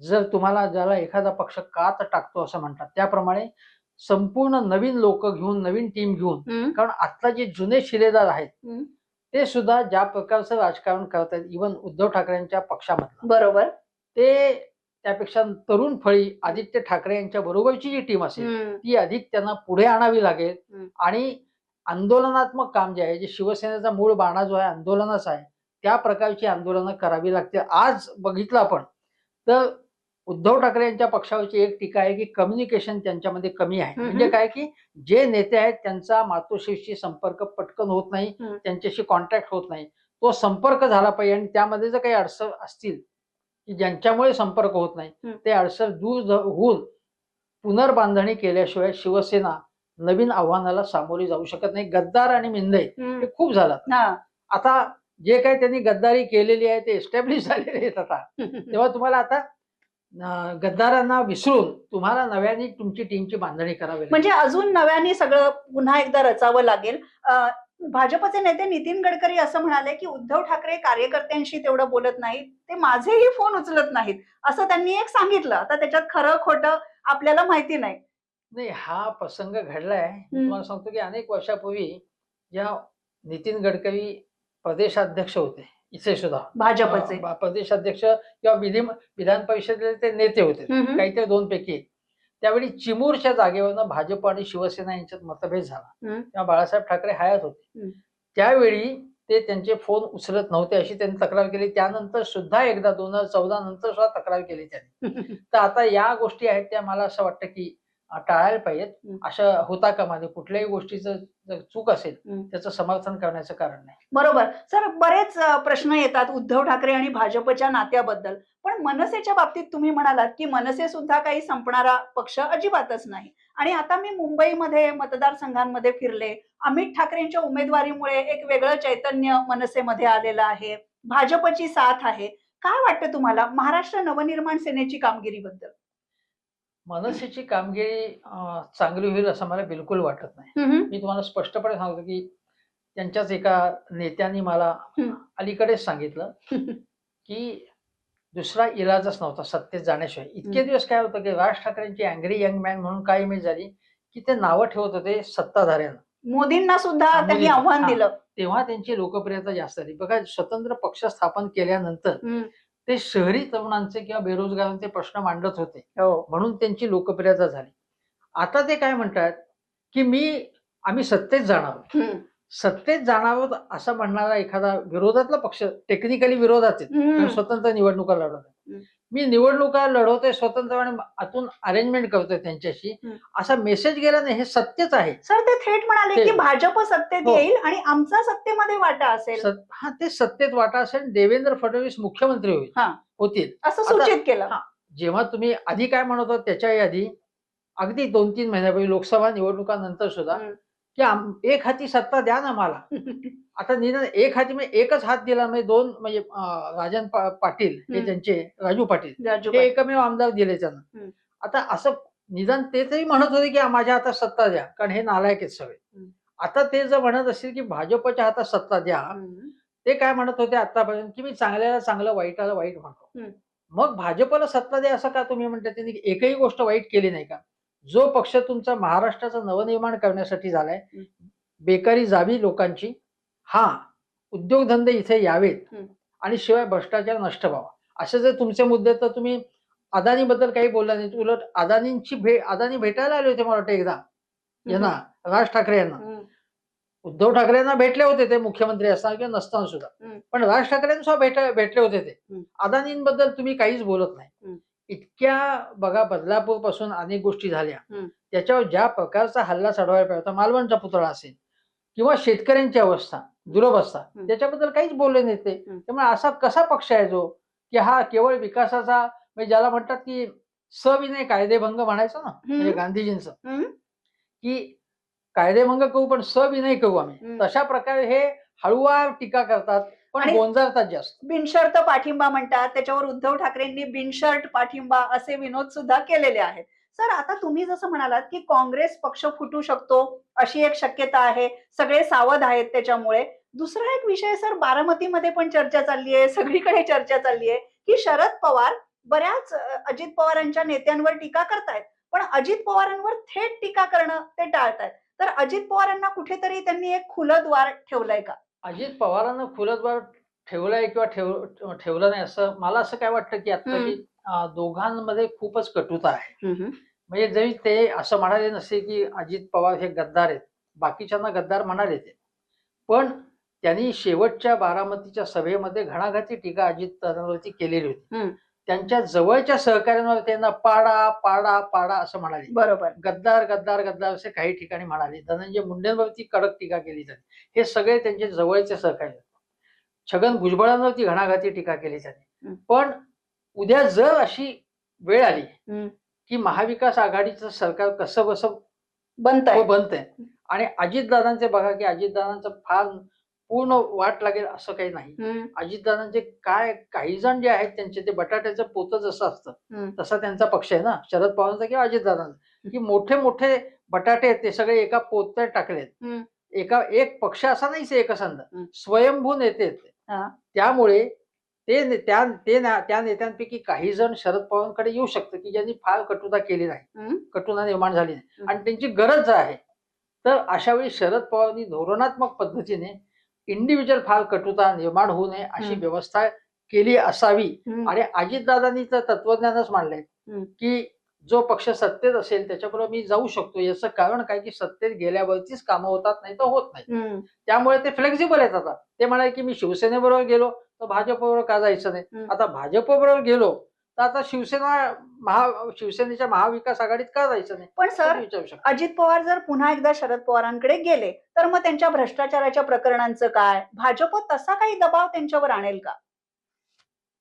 जर तुम्हाला ज्याला एखादा पक्ष कात टाकतो असं म्हणतात, त्याप्रमाणे संपूर्ण नवीन लोक घेऊन, नवीन टीम घेऊन, कारण आता जे जुने शिलेदार आहेत ते सुद्धा ज्या प्रकारचं राजकारण करतात, इव्हन उद्धव ठाकरेंच्या पक्षामधलं, बरोबर, ते त्यापेक्षा तरुण फळी आदित्य ठाकरे यांच्या बरोबरची जी टीम असेल ती अधिक त्यांना पुढे आणावी लागेल. आणि आंदोलनात्मक काम जे आहे, जे शिवसेनेचा मूळ बाणा जो आहे आंदोलनाचा आहे, त्या प्रकारची आंदोलनं करावी लागतील. आज बघितलं आपण तर उद्धव ठाकरे यांच्या पक्षावरची एक टीका आहे की कम्युनिकेशन त्यांच्यामध्ये कमी आहे. म्हणजे काय की जे नेते आहेत त्यांचा मातोश्रीशी संपर्क पटकन होत नाही, त्यांच्याशी कॉन्टॅक्ट होत नाही. तो संपर्क झाला पाहिजे. आणि त्यामध्ये जर काही अडचण असतील की ज्यांच्यामुळे संपर्क होत नाही, ते अडचण दूर होऊन पुनर्बांधणी केल्याशिवाय शिवसेना नवीन आव्हानाला सामोरी जाऊ शकत नाही. गद्दार आणि मिंदे हे खूप झालं. आता जे काही त्यांनी गद्दारी केलेली आहे ते एस्टॅब्लिश झालेले आहेत आता. तेव्हा तुम्हाला आता गद्दारांना विसरून तुम्हाला नव्याने तुमची टीमची बांधणी करावी लागेल. म्हणजे अजून नव्याने सगळं पुन्हा एकदा रचावं लागेल. भाजपचे नेते नितीन गडकरी असं म्हणाले की उद्धव ठाकरे कार्यकर्त्यांशी तेवढं बोलत नाहीत, ते माझेही फोन उचलत नाहीत, असं त्यांनी एक सांगितलं. आता त्याच्यात खरं खोटं आपल्याला माहिती नाही. नाही, हा प्रसंग घडलाय. तुम्हाला सांगतो की अनेक वर्षापूर्वी ज्या नितीन गडकरी प्रदेशाध्यक्ष होते इथे सुद्धा, भाजपचे प्रदेशाध्यक्ष किंवा विधान परिषदेचे ते नेते होते, काहीतरी 2 पैकी एक. त्यावेळी चिमूरच्या जागेवरनं भाजप आणि शिवसेना यांच्यात मतभेद झाला. तेव्हा बाळासाहेब ठाकरे हयात होते. त्यावेळी ते त्यांचे फोन उचलत नव्हते अशी त्यांनी तक्रार केली. त्यानंतर सुद्धा एकदा 2014 नंतर सुद्धा तक्रार केली त्यांनी. तर आता या गोष्टी आहेत त्या मला असं वाटतं की टाळायला पाहिजेत. असं होता कामा नये. कुठल्याही गोष्टीचं जर चूक असेल त्याचं समर्थन करण्याचं कारण नाही. बरोबर सर, बरेच प्रश्न येतात उद्धव ठाकरे आणि भाजपच्या नात्याबद्दल. पण मनसेच्या बाबतीत तुम्ही म्हणालात की मनसे सुद्धा काही संपणारा पक्ष अजिबातच नाही. आणि आता मी मुंबईमध्ये मतदारसंघांमध्ये फिरले, अमित ठाकरेंच्या उमेदवारीमुळे एक वेगळं चैतन्य मनसेमध्ये आलेलं आहे, भाजपची साथ आहे. काय वाटतं तुम्हाला महाराष्ट्र नवनिर्माण सेनेची कामगिरीबद्दल? मनसेची कामगिरी चांगली होईल असं मला बिलकुल वाटत नाही. मी तुम्हाला स्पष्टपणे सांगतो की त्यांच्याच एका नेत्यांनी मला अलीकडेच सांगितलं की दुसरा इलाजच नव्हता सत्तेत जाण्याशिवाय. इतके दिवस काय होतं की राज ठाकरेंची अँग्री यंग मॅन म्हणून काय इमेज झाली की ते नावं ठेवत होते सत्ताधाऱ्यांना. मोदींना सुद्धा त्यांनी आव्हान दिलं, तेव्हा त्यांची लोकप्रियता जास्त झाली. बघा, स्वतंत्र पक्ष स्थापन केल्यानंतर ते शहरी तरुणांचे किंवा बेरोजगारांचे प्रश्न मांडत होते, म्हणून त्यांची लोकप्रियता झाली. आता ते काय म्हणतात की आम्ही सत्तेत जाणार. सत्तेत जाणार असं म्हणणारा एखादा विरोधातला पक्ष टेक्निकली विरोधात आहे, स्वतंत्र निवडणुका लढवत आहे. मी निवडणुका लढवतोय स्वतंत्रपणे, आतून अरेंजमेंट करतोय त्यांच्याशी, असा मेसेज गेला नाही. हे सत्यच आहे. सर ते थेट म्हणाले की भाजप सत्तेत येईल आणि आमचा सत्तेमध्ये वाटा असेल. हा, ते सत्तेत वाटा असेल. देवेंद्र फडणवीस मुख्यमंत्री होतील असं सूचित केलं. जेव्हा तुम्ही आधी काय म्हणत होता त्याच्याही आधी अगदी 2-3 महिन्यापूर्वी लोकसभा निवडणुकानंतर सुद्धा की एक हाती सत्ता द्या ना मला. आता निदान एक हाती म्हणजे एकच हात दिला म्हणजे दोन म्हणजे राजन पाटील हे त्यांचे राजू पाटील हे एकमेव आमदार दिले त्यांना. आता असं निदान ते तरी म्हणत होते की माझ्या हातात सत्ता द्या, कारण हे नालायक आहेत सगळे. आता ते जर म्हणत असतील की भाजपच्या हातात सत्ता द्या, ते काय म्हणत होते आतापर्यंत की मी चांगल्याला चांगलं वाईटाला वाईट म्हणतो. मग भाजपला सत्ता द्या असं का तुम्ही म्हणता? त्यांनी एकही गोष्ट वाईट केली नाही का? जो पक्ष तुमचा महाराष्ट्राचं नवनिर्माण करण्यासाठी झालाय, बेकारी जावी लोकांची, हा उद्योगधंदे इथे यावेत आणि शिवाय भ्रष्टाचार नष्ट व्हावा, असे जर तुमचे मुद्दे, तर तुम्ही अदानी बद्दल काही बोलला नाही. उलट अदानी भेटायला आले होते मला वाटतं एकदा यांना, राज ठाकरे यांना. उद्धव ठाकरे यांना भेटले होते ते मुख्यमंत्री असताना किंवा नसताना सुद्धा, पण राज ठाकरेंना भेटले होते ते. अदानींबद्दल तुम्ही काहीच बोलत नाही. इतक्या बघा बदलापूर पासून अनेक गोष्टी झाल्या, त्याच्यावर ज्या प्रकारचा हल्ला चढवायला पाहिजे होता, मालवणचा पुतळा असेल किंवा शेतकऱ्यांची अवस्था दुरवस्था, त्याच्याबद्दल काहीच बोलले नाही ते. त्यामुळे असा कसा पक्ष आहे जो की हा केवळ विकासाचा, म्हणजे ज्याला म्हणतात की सविनय कायदेभंग म्हणायचं ना, म्हणजे गांधीजींचं की कायदेभंग करू पण सविनय करू आम्ही, तशा प्रकारे हे हळूवार टीका करतात पण गोंजारतात जास्त. बिनशर्त पाठिंबा म्हणतात, त्याच्यावर उद्धव ठाकरेंनी बिनशर्त पाठिंबा असे विनोद सुद्धा केलेले आहेत. सर, आता तुम्ही जसं म्हणालात की काँग्रेस पक्ष फुटू शकतो अशी एक शक्यता आहे, सगळे सावध आहेत त्याच्यामुळे. दुसरा एक विषय सर, बारामतीमध्ये पण चर्चा चालली आहे, सगळीकडे चर्चा चालली आहे की शरद पवार बऱ्याच अजित पवारांच्या नेत्यांवर टीका करतायत, पण अजित पवारांवर थेट टीका करणं ते टाळतायत. तर अजित पवारांना कुठेतरी त्यांनी एक खुलं द्वार ठेवलंय का? अजित पवारांना खुलं द्वार ठेवलंय किंवा ठेवलं नाही असं मला असं काय वाटतं की आता की दोघांमध्ये खूपच कटुता आहे. म्हणजे जरी ते असं म्हणाले नसते की अजित पवार हे गद्दार आहेत, बाकीच्यांना गद्दार म्हणाले ते, पण त्यांनी शेवटच्या बारामतीच्या सभेमध्ये घणाघाती टीका अजित पवारांवरती केलेली होती. त्यांच्या जवळच्या सहकाऱ्यांवर त्यांना पाडा पाडा पाडा असं म्हणाले. बरोबर. गद्दार गद्दार गद्दार असे काही ठिकाणी म्हणाले. धनंजय मुंडेंवरती कडक टीका केली जाते. हे सगळे त्यांचे जवळचे सहकारी. छगन भुजबळांवरती घणाघाती टीका केली जाते. पण उद्या जर अशी वेळ आली की महाविकास आघाडीचं सरकार कसं बसं बनतंय आणि अजितदादांचे बघा की अजितदादांचं फार पूर्ण वाट लागेल असं काही नाही. अजितदादांचे काही जण जे आहेत त्यांचे ते बटाट्याचं पोतं जसं असतं तसा त्यांचा पक्ष आहे ना, शरद पवारांचा किंवा अजितदादांचा, की मोठे मोठे बटाटे आहेत ते सगळे एका पोत्यात टाकलेत. एक पक्ष असा नाहीच एकसंध, स्वयंभू नेते. त्यामुळे त्या नेत्यांपैकी काही जण शरद पवारांकडे येऊ शकतं की ज्यांनी फार कटुता केली नाही, कटुता निर्माण झाली नाही आणि त्यांची गरज आहे. तर अशा वेळी शरद पवारांनी धोरणात्मक पद्धतीने इंडिव्हिज्युअल फार कटुता निर्माण होऊ नये अशी व्यवस्था केली असावी. आणि अजितदादांनी तर तत्वज्ञानच मांडलंय की जो पक्ष सत्तेत असेल त्याच्याबरोबर मी जाऊ शकतो. याचं कारण काय की सत्तेत गेल्यावरतीच कामं होतात, नाही तर होत नाही. त्यामुळे ते फ्लेक्झिबल आहेत. आता ते म्हणाले की मी शिवसेनेबरोबर गेलो तर भाजपबरोबर का जायचं नाही, आता भाजपबरोबर गेलो तर आता शिवसेनेच्या महाविकास आघाडीत का जायचं नाही. पण सर, अजित पवार जर पुन्हा एकदा शरद पवारांकडे गेले तर मग त्यांच्या भ्रष्टाचाराच्या प्रकरणांचं काय, भाजप तसा काही दबाव त्यांच्यावर आणेल का?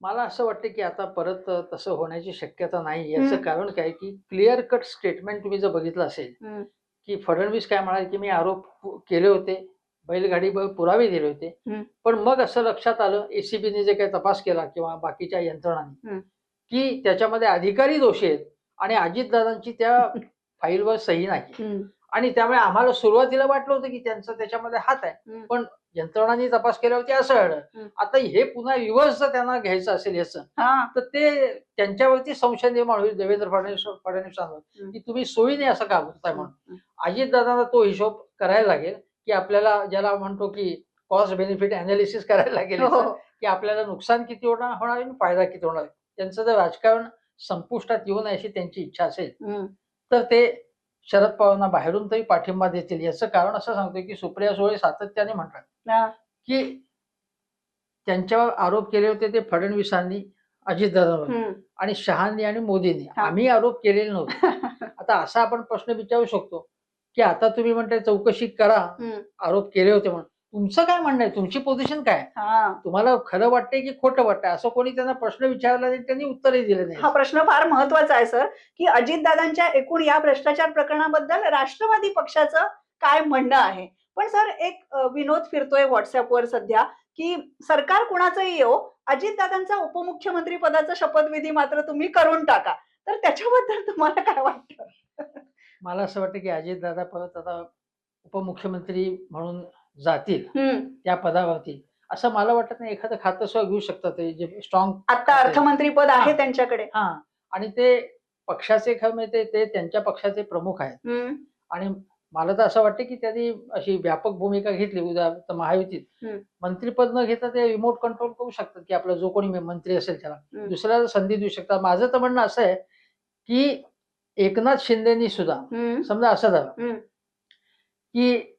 मला असं वाटतं की आता परत तसं होण्याची शक्यता नाही. याचं कारण काय की क्लिअर कट स्टेटमेंट तुम्ही जर बघितलं असेल की फडणवीस काय म्हणाले की मी आरोप केले होते, बैलगाडीवर पुरावे दिले होते, पण मग असं लक्षात आलं एसीबीने जे काही तपास केला किंवा बाकीच्या यंत्रणांनी की त्याच्यामध्ये अधिकारी दोषी आहेत आणि अजितदादांची त्या फाईलवर सही नाही. आणि त्यामुळे आम्हाला सुरुवातीला वाटलं होतं की त्यांचा त्याच्यामध्ये हात आहे, पण यंत्रणांनी तपास केल्यावरती असं आढळलं. आता हे पुन्हा रिव्हर्स जर त्यांना घ्यायचं असेल याचं, तर ते त्यांच्यावरती संशय निर्माण होईल देवेंद्र फडणवीसांवर की तुम्ही सोयीने असं का बोलताय म्हणून. अजितदादांना तो हिशोब करायला लागेल की आपल्याला ज्याला म्हणतो की कॉस्ट बेनिफिट अनालिसिस करायला लागेल की आपल्याला नुकसान किती होणार आणि फायदा किती होणार. त्यांचं जर राजकारण संपुष्टात येऊ नये अशी त्यांची इच्छा असेल तर ते शरद पवारांना बाहेरून तरी पाठिंबा देतील. याचं कारण असं सांगतोय की सुप्रिया सुळे सातत्याने म्हणतात की त्यांच्यावर आरोप केले होते ते फडणवीसांनी, अजितदादांवर आणि शहांनी आणि मोदींनी, आम्ही आरोप केलेले नव्हते. आता असा आपण प्रश्न विचारू शकतो की आता तुम्ही म्हणताय चौकशी करा, आरोप केले होते म्हणून, तुमचं काय म्हणणं आहे, तुमची पोझिशन काय, हा तुम्हाला खरं वाटतंय की खोटं वाटतंय, असं कोणी त्यांना प्रश्न विचारला नाही, त्यांनी उत्तरही दिलं हा नाही. प्रश्न फार महत्वाचा आहे सर, की अजितदादांच्या एकूण या भ्रष्टाचार प्रकरणाबद्दल राष्ट्रवादी पक्षाचं काय म्हणणं आहे. पण सर एक विनोद फिरतोय व्हॉट्सअपवर सध्या, की सरकार कुणाचंही येवो, अजितदादांचा उपमुख्यमंत्री पदाचा शपथविधी मात्र तुम्ही करून टाका. तर त्याच्याबद्दल तुम्हाला काय वाटतं? मला असं वाटतं की अजितदादा परत आता उपमुख्यमंत्री म्हणून जातील हम्म. त्या पदावरती, असं मला वाटत नाही. एखादं खातं सुद्धा घेऊ शकतात ते, जे स्ट्रॉंग आता अर्थमंत्री पद आहे हा. त्यांच्याकडे. हा, आणि ते पक्षाचे खरं म्हणजे ते त्यांच्या पक्षाचे प्रमुख आहेत. हम्म. आणि मला तर असं वाटतं की त्यांनी अशी व्यापक भूमिका घेतली, उदाहरणार्थ महायुतीत हम्म. मंत्रीपद न घेता ते रिमोट कंट्रोल करू शकतात, की आपला जो कोणी मंत्री असेल त्याला हम्म. दुसऱ्याला संधी देऊ शकतात. माझं तर म्हणणं असं आहे की एकनाथ शिंदेनी सुद्धा हम्म. समजा असं झालं हम्म. की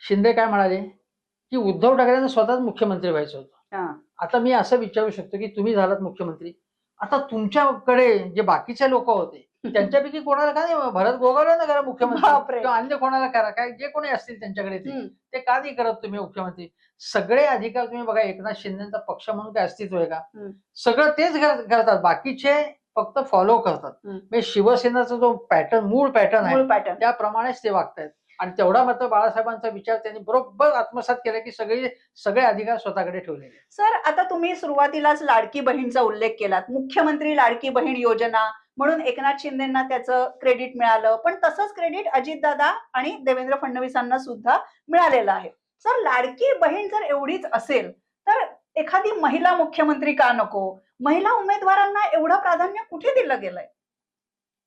शिंदे काय म्हणाले की उद्धव ठाकरेंना स्वतःच मुख्यमंत्री व्हायचं होतं. हा. आता मी असं विचारू शकतो की तुम्ही झालात मुख्यमंत्री, आता तुमच्याकडे जे बाकीचे लोक होते त्यांच्यापैकी कोणाला का नाही भरत गोगावले करा मुख्यमंत्री, बापरे. किंवा अन्य कोणाला करा, काय जे कोणी असतील त्यांच्याकडे हम्म. ते का नाही करत तुम्ही मुख्यमंत्री. सगळे अधिकार तुम्ही बघा, एकनाथ शिंदेचा पक्ष म्हणून काय अस्तित्व आहे का? हम्म. सगळं तेच करतात, बाकीचे फक्त फॉलो करतात. हम्म. म्हणजे शिवसेनेचा जो पॅटर्न, मूळ पॅटर्न आहे मूळ पॅटर्न. त्याप्रमाणेच ते वागतायत. आणि तेवढा मात्र बाळासाहेबांचा विचार त्यांनी बरोबर आत्मसात केला की सगळे अधिकार स्वतःकडे ठेवले. सर आता तुम्ही सुरुवातीलाच लाडकी बहीणचा उल्लेख केलात, मुख्यमंत्री लाडकी बहीण योजना म्हणून एकनाथ शिंदेना त्याचं क्रेडिट मिळालं, पण तसंच क्रेडिट अजितदादा आणि देवेंद्र फडणवीसांना सुद्धा मिळालेलं आहे. सर लाडकी बहीण जर एवढीच असेल तर एखादी महिला मुख्यमंत्री का नको? महिला उमेदवारांना एवढं प्राधान्य कुठे दिलं गेलंय?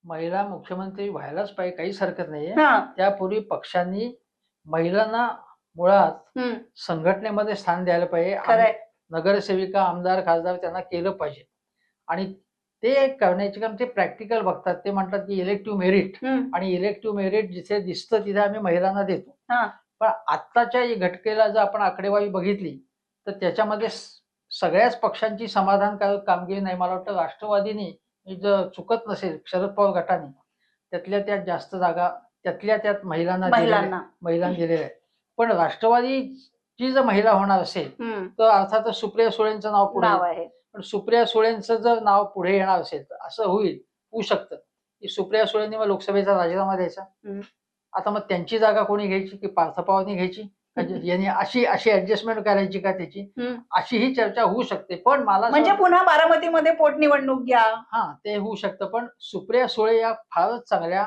महिला मुख्यमंत्री व्हायलाच पाहिजे, काहीच हरकत नाहीये. हा. त्यापूर्वी पक्षांनी महिलांना मुळात हम्म. संघटनेमध्ये स्थान द्यायला पाहिजे. खरंय. नगरसेविका, आमदार, खासदार त्यांना केलं पाहिजे. आणि ते करण्याचे काम ते प्रॅक्टिकल बघतात. ते म्हणतात की इलेक्टिव्ह मेरिट, हम्म. आणि इलेक्टिव्ह मेरिट जिथे दिसतं तिथे आम्ही महिलांना देतो. हा. पण आत्ताच्या घटकेला जर आपण आकडेवारी बघितली तर त्याच्यामध्ये सगळ्याच पक्षांची समाधानकारक कामगिरी नाही. मला वाटतं राष्ट्रवादीने जर चुकत नसेल, शरद पवार गटाने त्यातल्या त्यात जास्त जागा त्यातल्या त्यात महिलांना दिलेल्या आहेत. पण राष्ट्रवादीची जर महिला होणार असेल हम्म. तर अर्थातच सुप्रिया सुळेंचं नाव पुढे नाव आहे. पण सुप्रिया सुळेंचं जर नाव पुढे येणार असेल तर असं होऊ शकतं की सुप्रिया सुळेंनी मग लोकसभेचा राजीनामा द्यायचा. हम्म. आता मग त्यांची जागा कोणी घ्यायची की पार्थ पवारनी घ्यायची, यांनी अशी ऍडजस्टमेंट करायची का त्याची, हम्म. अशी ही चर्चा होऊ शकते. पण मला म्हणजे पुन्हा बारामतीमध्ये पोटनिवडणूक घ्या. हा, ते होऊ शकतं. पण सुप्रिया सुळे या फारच चांगल्या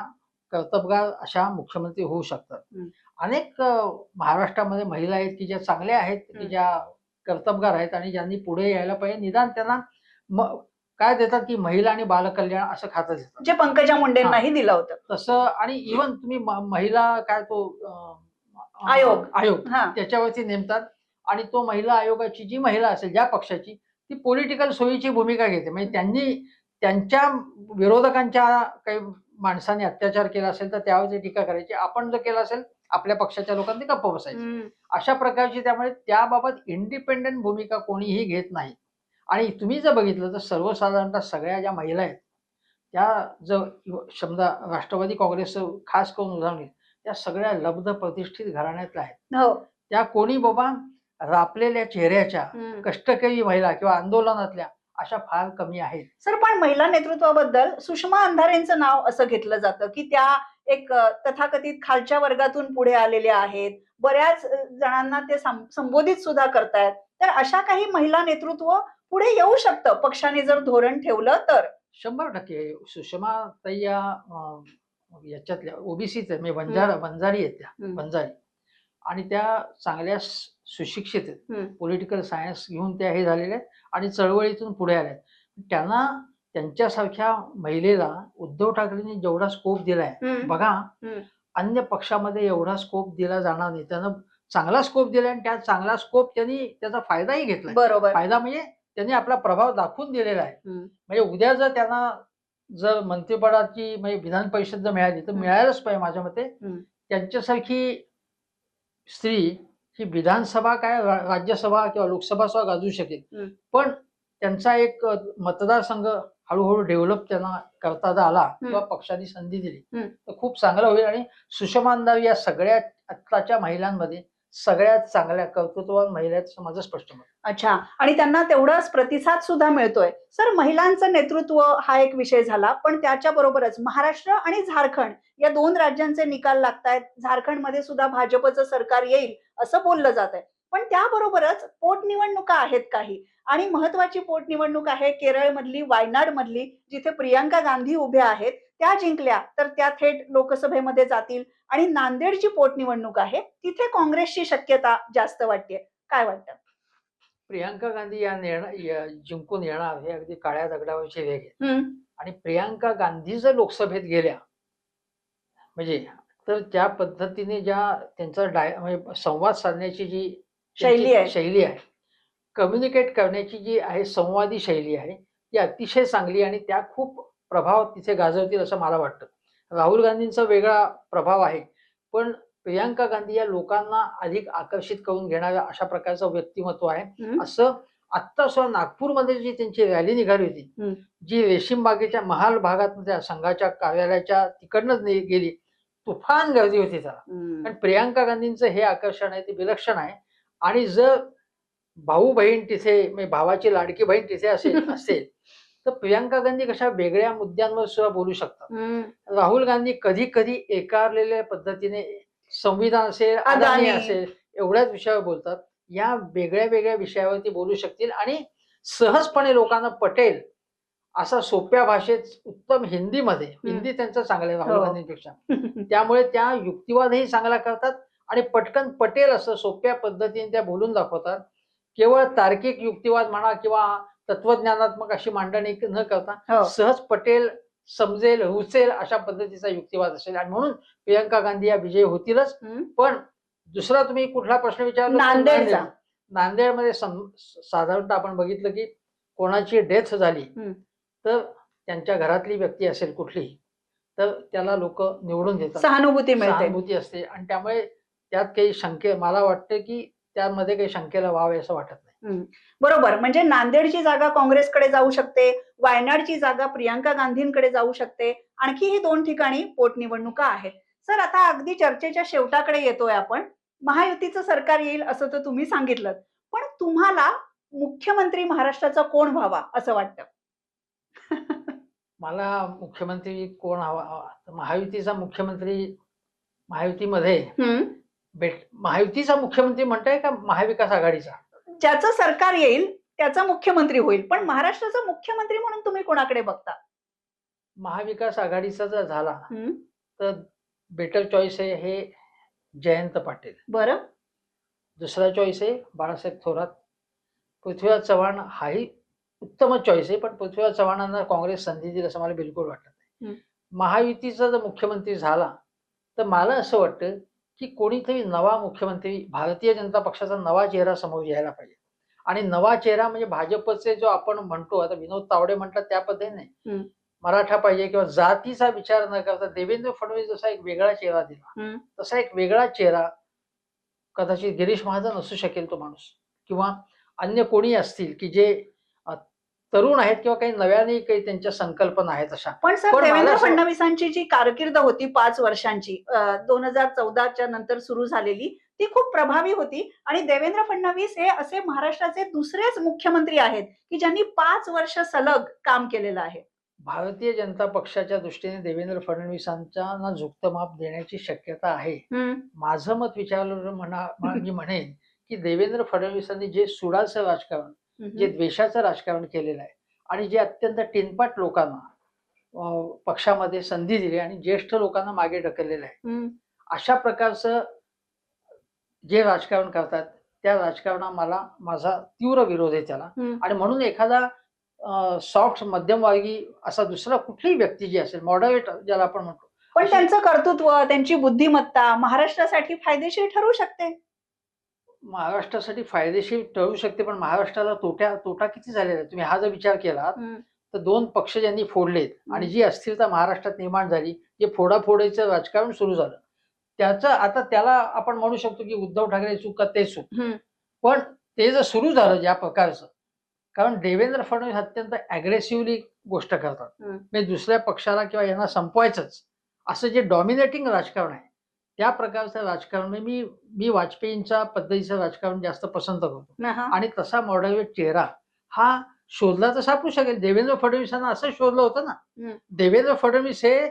कर्तबगार अशा मुख्यमंत्री होऊ शकतात. हम्म. अनेक महाराष्ट्रामध्ये महिला आहेत की ज्या चांगल्या आहेत, की ज्या कर्तबगार आहेत आणि ज्यांनी पुढे यायला पाहिजे. निदान त्यांना काय देतात की महिला आणि बालकल्याण असं खातं देतात, जे पंकजा मुंडेंनाही दिलं होतं तसं. आणि इव्हन तुम्ही महिला काय तो आयोग हा. त्याच्यावरती नेमतात. आणि तो महिला आयोगाची जी महिला असेल ज्या पक्षाची, ती पॉलिटिकल सोयीची भूमिका घेते. म्हणजे त्यांनी त्यांच्या विरोधकांच्या काही माणसाने अत्याचार केला असेल तर त्यावर टीका करायची, आपण जर केला असेल आपल्या पक्षाच्या लोकांनी गप्प बसायची. अशा प्रकारची, त्यामुळे त्याबाबत इंडिपेंडेंट भूमिका कोणीही घेत नाही. आणि तुम्ही जर बघितलं तर सर्वसाधारणतः सगळ्या ज्या महिला आहेत त्या जर समजा राष्ट्रवादी काँग्रेसचं खास करून उदाहरण घेतलं, त्या सगळ्या लब्ध प्रतिष्ठित घराण्यातल्या आहेत. हो. त्या कोणी बाबा रापलेल्या चेहऱ्याच्या कष्टकरी महिला किंवा आंदोलनातल्या अशा फार कमी आहेत. सर पण महिला नेतृत्वाबद्दल सुषमा अंधारेंचं नाव असं घेतलं जातं की त्या एक तथाकथित खालच्या वर्गातून पुढे आलेल्या आहेत, बऱ्याच जणांना ते संबोधित सुद्धा करतायत. तर अशा काही महिला नेतृत्व पुढे येऊ शकतं पक्षाने जर धोरण ठेवलं तर. 100% सुषमा ताई याच्यातल्या ओबीसीच म्हणजे वंजारी आहेत, त्या वंजारी. आणि त्या चांगल्या सुशिक्षित आहेत, पॉलिटिकल सायन्स घेऊन त्या हे झालेल्या आहेत आणि चळवळीतून पुढे आल्या आहेत. त्यांना त्यांच्यासारख्या महिलेला उद्धव ठाकरेंनी जेवढा स्कोप दिलाय बघा, अन्य पक्षामध्ये एवढा स्कोप दिला जाणार नाही. त्यानं चांगला स्कोप दिलाय आणि त्या चांगला स्कोप त्यांनी त्याचा फायदाही घेतला. बरोबर. फायदा म्हणजे त्यांनी आपला प्रभाव दाखवून दिलेला आहे. म्हणजे उद्या जर त्यांना जर मंत्रिपदाची म्हणजे विधान परिषद जर मिळाली तर मिळायलाच पाहिजे माझ्या मते. त्यांच्यासारखी स्त्री ही विधानसभा काय राज्यसभा किंवा लोकसभा सुद्धा गाजवू शकेल. पण त्यांचा एक मतदारसंघ हळूहळू डेव्हलप त्यांना करता आला किंवा पक्षाने संधी दिली तर खूप चांगलं होईल. आणि सुषमा अंधारे या सगळ्या आत्ताच्या महिलांमध्ये सगळ्यात चांगल्या कर्तृत्ववान महिला आहेत असं माझं स्पष्ट मत. अच्छा, आणि त्यांना तेवढाच प्रतिसाद सुद्धा मिळतोय. सर, महिलांचं नेतृत्व हा एक विषय झाला, पण त्याच्या बरोबरच महाराष्ट्र आणि झारखंड या 2 राज्यांचे निकाल लागतायत. झारखंडमध्ये सुद्धा भाजपचं सरकार येईल असं बोललं जात आहे. पण त्याबरोबरच पोटनिवडणुका आहेत काही, आणि महत्वाची पोटनिवडणूक आहे केरळमधली, वायनाडमधली, जिथे प्रियांका गांधी उभ्या आहेत. त्या जिंकल्या तर त्या थेट लोकसभेमध्ये जातील, आणि नांदेड जी पोटनिवडणूक आहे तिथे काँग्रेसची शक्यता जास्त वाटते. काय वाटतं? प्रियांका गांधी जिंकून येणार हे अगदी काळ्या दगडावरची रेघ आहे. हं. आणि प्रियांका गांधी जर लोकसभेत गेल्या म्हणजे तर ज्या पद्धतीने त्यांचा म्हणजे संवाद साधण्याची जी त्यांची शैली आहे. शैली आहे, कम्युनिकेट करण्याची जी आहे संवादी शैली आहे, ती अतिशय चांगली आणि त्या खूप प्रभाव तिथे गाजवतील असं मला वाटतं. राहुल गांधींचा वेगळा प्रभाव आहे, पण प्रियांका गांधी या लोकांना अधिक आकर्षित करून घेणाऱ्या अशा प्रकारचं व्यक्तिमत्व आहे. हं. असं आत्ता सुद्धा नागपूरमध्ये जी त्यांची रॅली निघाली हं. होती, जी रेशीम बागेच्या महाल भागात त्या संघाच्या कार्यालयाच्या तिकडनंच गेली, तुफान गर्दी होती त्याला. हं. पण प्रियांका गांधींचं हे आकर्षण आहे ते विलक्षण आहे. आणि जर भाऊ बहीण तिथे म्हणजे भावाची लाडकी बहीण तिथे असेल तर प्रियांका गांधी कशा वेगळ्या मुद्द्यांवर सुद्धा बोलू शकतात. हं. राहुल गांधी कधी कधी एकारलेल्या पद्धतीने संविधान असेल, अदानी अदानी. असेल, एवढ्याच विषयावर बोलतात. या वेगळ्या वेगळ्या विषयावरती बोलू शकतील आणि सहजपणे लोकांना पटेल असा सोप्या भाषेत उत्तम हिंदीमध्ये, हिंदी त्यांचं चांगलं आहे राहुल हो. गांधींपेक्षा, त्यामुळे त्या युक्तिवादही चांगला करतात आणि पटकन पटेल असं सोप्या पद्धतीने त्या बोलून दाखवतात. केवळ तार्किक युक्तिवाद म्हणा किंवा तत्वज्ञानात्मक अशी मांडणी न करता हो. सहज पटेल, समजेल, रुचेल अशा पद्धतीचा युक्तिवाद असेल आणि म्हणून प्रियांका गांधी या विजयी होतीलच. हं. पण दुसरा तुम्ही कुठला प्रश्न विचारला? नांदेडचा. नांदेडमध्ये साधारणतः आपण बघितलं की कोणाची डेथ झाली हं. तर त्यांच्या घरातली व्यक्ती असेल कुठलीही तर त्याला लोक निवडून देतात, सहानुभूती मिळते. सहानुभूती असते आणि त्यामुळे त्यात काही मला वाटतं की त्यामध्ये काही शंकेला वाव आहे असं वाटत नाही. हं. बरोबर. म्हणजे नांदेडची जागा काँग्रेसकडे जाऊ शकते, वायनाडची जागा प्रियांका गांधींकडे जाऊ शकते. आणखी ही 2 ठिकाणी पोटनिवडणुका आहेत. सर, आता अगदी चर्चेच्या शेवटाकडे येतोय आपण. महायुतीचं सरकार येईल असं तर तुम्ही सांगितलंत. पण तुम्हाला मुख्यमंत्री महाराष्ट्राचा कोण व्हावा असं वाटतं? मला मुख्यमंत्री कोण हवा? महायुतीचा मुख्यमंत्री महायुतीमध्ये हं. महायुतीचा मुख्यमंत्री म्हणताय का महाविकास आघाडीचा? ज्याचं सरकार येईल त्याचा मुख्यमंत्री होईल. पण महाराष्ट्राचा मुख्यमंत्री म्हणून तुम्ही कोणाकडे बघता? महाविकास आघाडीचा जर झाला हं. तर बेटर चॉईस आहे हे जयंत पाटील. बरं. दुसरा चॉईस आहे बाळासाहेब थोरात. पृथ्वीराज चव्हाण हाही उत्तमच चॉईस आहे, पण पृथ्वीराज चव्हाणांना काँग्रेस संधी देईल असं मला बिलकुल वाटत नाही. महायुतीचा जर मुख्यमंत्री झाला तर मला असं वाटतं की कोणीतरी नवा मुख्यमंत्री, भारतीय जनता पक्षाचा नवा चेहरा समोर यायला पाहिजे. आणि नवा चेहरा म्हणजे भाजपचे जो आपण म्हणतो, आता विनोद तावडे म्हणतात त्या पद्धतीने मराठा पाहिजे किंवा जातीचा विचार न करता देवेंद्र फडणवीस जसा एक वेगळा चेहरा दिला तसा एक वेगळा चेहरा कदाचित गिरीश महाजन असू शकेल तो माणूस, किंवा अन्य कोणी असतील की जे तरुण आहेत किंवा काही नव्याने काही त्यांच्या संकल्पना आहेत अशा. पण सर, पण देवेंद्र मला फडणवीसांची जी कारकीर्द होती 5 वर्षांची 2014च्या नंतर सुरू झालेली, ती खूप प्रभावी होती. आणि देवेंद्र फडणवीस हे असे महाराष्ट्राचे दुसरेच मुख्यमंत्री आहेत की ज्यांनी 5 वर्ष सलग काम केलेलं आहे. भारतीय जनता पक्षाच्या दृष्टीने देवेंद्र फडणवीसांना झुकतं माप देण्याची शक्यता आहे. माझं मत विचारलं मी म्हणेन की देवेंद्र फडणवीसांनी जे सुडाचं राजकारण, जे द्वेषाचं राजकारण केलेलं आहे आणि जे अत्यंत टिनपाट लोकांना पक्षामध्ये संधी दिली आणि ज्येष्ठ लोकांना मागे ढकललेलं आहे, अशा प्रकारचं जे राजकारण करतात त्या राजकारणाला माझा तीव्र विरोध आहे त्याला. आणि म्हणून एखादा सॉफ्ट मध्यमवर्गी असा दुसरा कुठलीही व्यक्ती जी असेल, मॉडरेट ज्याला आपण म्हणतो, पण त्यांचं कर्तृत्व, त्यांची बुद्धिमत्ता महाराष्ट्रासाठी फायदेशीर ठरू शकते. महाराष्ट्रासाठी फायदेशीर ठरू शकते, पण महाराष्ट्राला तोटा किती झालेला आहे? तुम्ही हा जर विचार केला तर 2 पक्ष ज्यांनी फोडलेत आणि जी अस्थिरता महाराष्ट्रात निर्माण झाली, जे फोडाफोडीचं राजकारण सुरू झालं, त्याचं आता त्याला आपण म्हणू शकतो की उद्धव ठाकरे चूक का ते चूक. पण ते जर सुरू झालं ज्या प्रकारचं, कारण देवेंद्र फडणवीस अत्यंत अग्रेसिव्हली गोष्ट करतात, म्हणजे दुसऱ्या पक्षाला किंवा यांना संपवायचंच असं जे डॉमिनेटिंग राजकारण आहे त्या प्रकारचं राजकारण म्हणजे मी वाजपेयींच्या पद्धतीचं राजकारण जास्त पसंत करतो. आणि तसा मॉडरेट चेहरा हा शोधला तर सापडू शकेल. देवेंद्र फडणवीसांना असं शोधलं होतं ना. देवेंद्र फडणवीस हे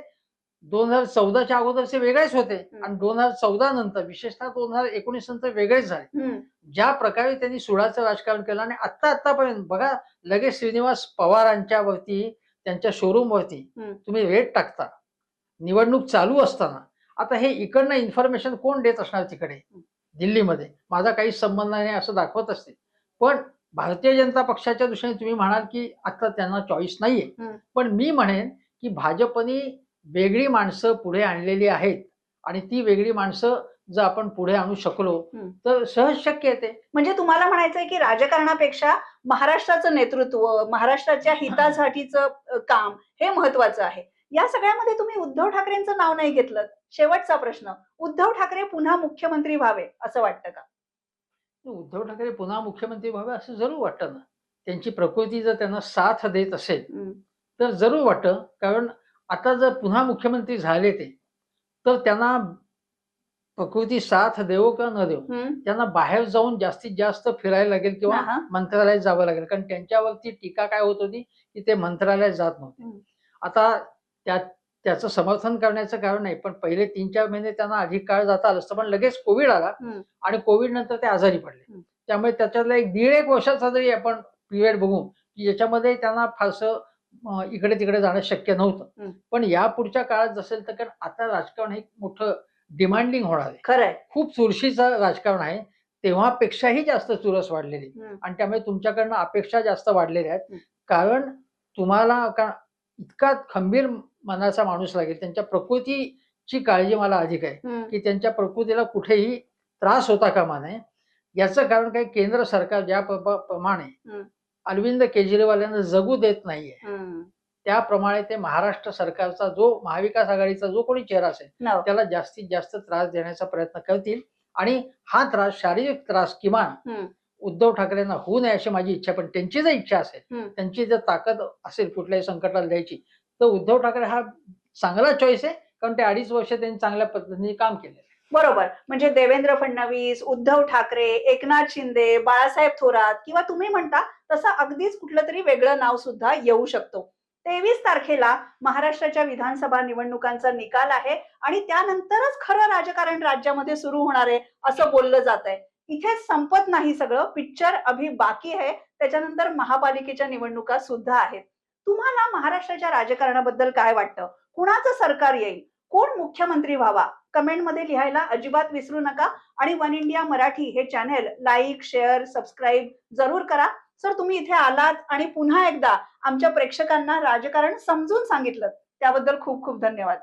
2014च्या अगोदरचे वेगळेच होते आणि 2014 नंतर विशेषतः 2019 नंतर वेगळेच झाले. ज्या प्रकारे त्यांनी सुडाचं राजकारण केलं आणि आतापर्यंत बघा, लगेच श्रीनिवास पवारांच्या वरती, त्यांच्या शोरूम वरती तुम्ही रेट टाकता निवडणूक चालू असताना. आता हे इकडनं इन्फॉर्मेशन कोण देत असणार तिकडे दिल्लीमध्ये? माझा काही संबंध नाही असं दाखवत असते. पण भारतीय जनता पक्षाच्या दृष्टीने तुम्ही म्हणाल की आता त्यांना चॉईस नाहीये. पण मी म्हणेन की भाजपने वेगळी माणसं पुढे आणलेली आहेत आणि ती वेगळी माणसं जर आपण पुढे आणू शकलो तर सहज शक्य येते. म्हणजे तुम्हाला म्हणायचंय की राजकारणापेक्षा महाराष्ट्राचं नेतृत्व, महाराष्ट्राच्या हितासाठीचं काम हे महत्वाचं आहे. या सगळ्यामध्ये तुम्ही उद्धव ठाकरेंचं नाव नाही घेतलं. शेवटचा प्रश्न, उद्धव ठाकरे पुन्हा मुख्यमंत्री व्हावे असं वाटतं का? उद्धव ठाकरे पुन्हा मुख्यमंत्री व्हावे असं जरूर वाटतं ना. त्यांची प्रकृती जर त्यांना साथ देत असेल तर जरूर वाटतं. कारण आता जर पुन्हा मुख्यमंत्री झाले ते, तर त्यांना प्रकृती साथ देवो किंवा न देवो, त्यांना बाहेर जाऊन जास्तीत जास्त फिरायला लागेल किंवा मंत्रालयात जावं लागेल. कारण त्यांच्यावरती टीका काय होत होती की ते मंत्रालयात जात नव्हते. आता त्याचं समर्थन करण्याचं कारण नाही, पण पहिले 3-4 महिने त्यांना अधिक काळ जाता आलं असतं. पण लगेच कोविड आला आणि कोविड नंतर ते आजारी पडले. त्यामुळे त्याच्यातला 1.5 वर्षाचा जरी आपण पिरियड बघू की ज्याच्यामध्ये त्यांना फारसं इकडे तिकडे जाणं शक्य नव्हतं. पण या पुढच्या काळात जसेल तर, कारण आता राजकारण हे मोठं डिमांडिंग होणार आहे. खरंय, खूप चुरशीचं राजकारण आहे. तेव्हापेक्षाही जास्त चुरस वाढलेली आणि त्यामुळे तुमच्याकडनं अपेक्षा जास्त वाढलेल्या आहेत. कारण तुम्हाला इतका खंबीर मनाचा माणूस लागेल. त्यांच्या प्रकृतीची काळजी मला अधिक आहे की त्यांच्या प्रकृतीला कुठेही त्रास होता कामा नये. याचं कारण काही केंद्र सरकार ज्या प्रमाणे अरविंद केजरीवाल यांना जगू देत नाहीये, त्याप्रमाणे ते महाराष्ट्र सरकारचा जो महाविकास आघाडीचा जो कोणी चेहरा असेल त्याला जास्तीत जास्त त्रास देण्याचा प्रयत्न करतील. आणि हा त्रास, शारीरिक त्रास किमान उद्धव ठाकरेंना होऊ नये अशी माझी इच्छा. पण त्यांची जर इच्छा असेल, त्यांची जर ताकद असेल कुठल्याही संकटाला द्यायची, तर उद्धव ठाकरे हा चांगला चॉईस आहे. कारण ते 2.5 वर्ष त्यांनी चांगल्या पद्धतीने काम केलं. बरोबर. म्हणजे देवेंद्र फडणवीस, उद्धव ठाकरे, एकनाथ शिंदे, बाळासाहेब थोरात किंवा तुम्ही म्हणता तसं अगदीच कुठलं तरी वेगळं नाव सुद्धा येऊ शकतो. 23 तारखेला महाराष्ट्राच्या विधानसभा निवडणुकांचा निकाल आहे आणि त्यानंतरच खरं राजकारण राज्यामध्ये सुरू होणार आहे असं बोललं जात आहे. इथे संपत नाही सगळं, पिक्चर अभि बाकी आहे. त्याच्यानंतर महापालिकेच्या निवडणुका सुद्धा आहेत. तुम्हाला महाराष्ट्राच्या राजकारणाबद्दल काय वाटतं? कुणाचं सरकार येईल? कोण मुख्यमंत्री व्हावा? कमेंटमध्ये लिहायला अजिबात विसरू नका. आणि वन इंडिया मराठी हे चॅनेल लाईक, शेअर, सबस्क्राईब जरूर करा. सर, तुम्ही इथे आलात आणि पुन्हा एकदा आमच्या प्रेक्षकांना राजकारण समजून सांगितलं त्याबद्दल खूप खूप धन्यवाद.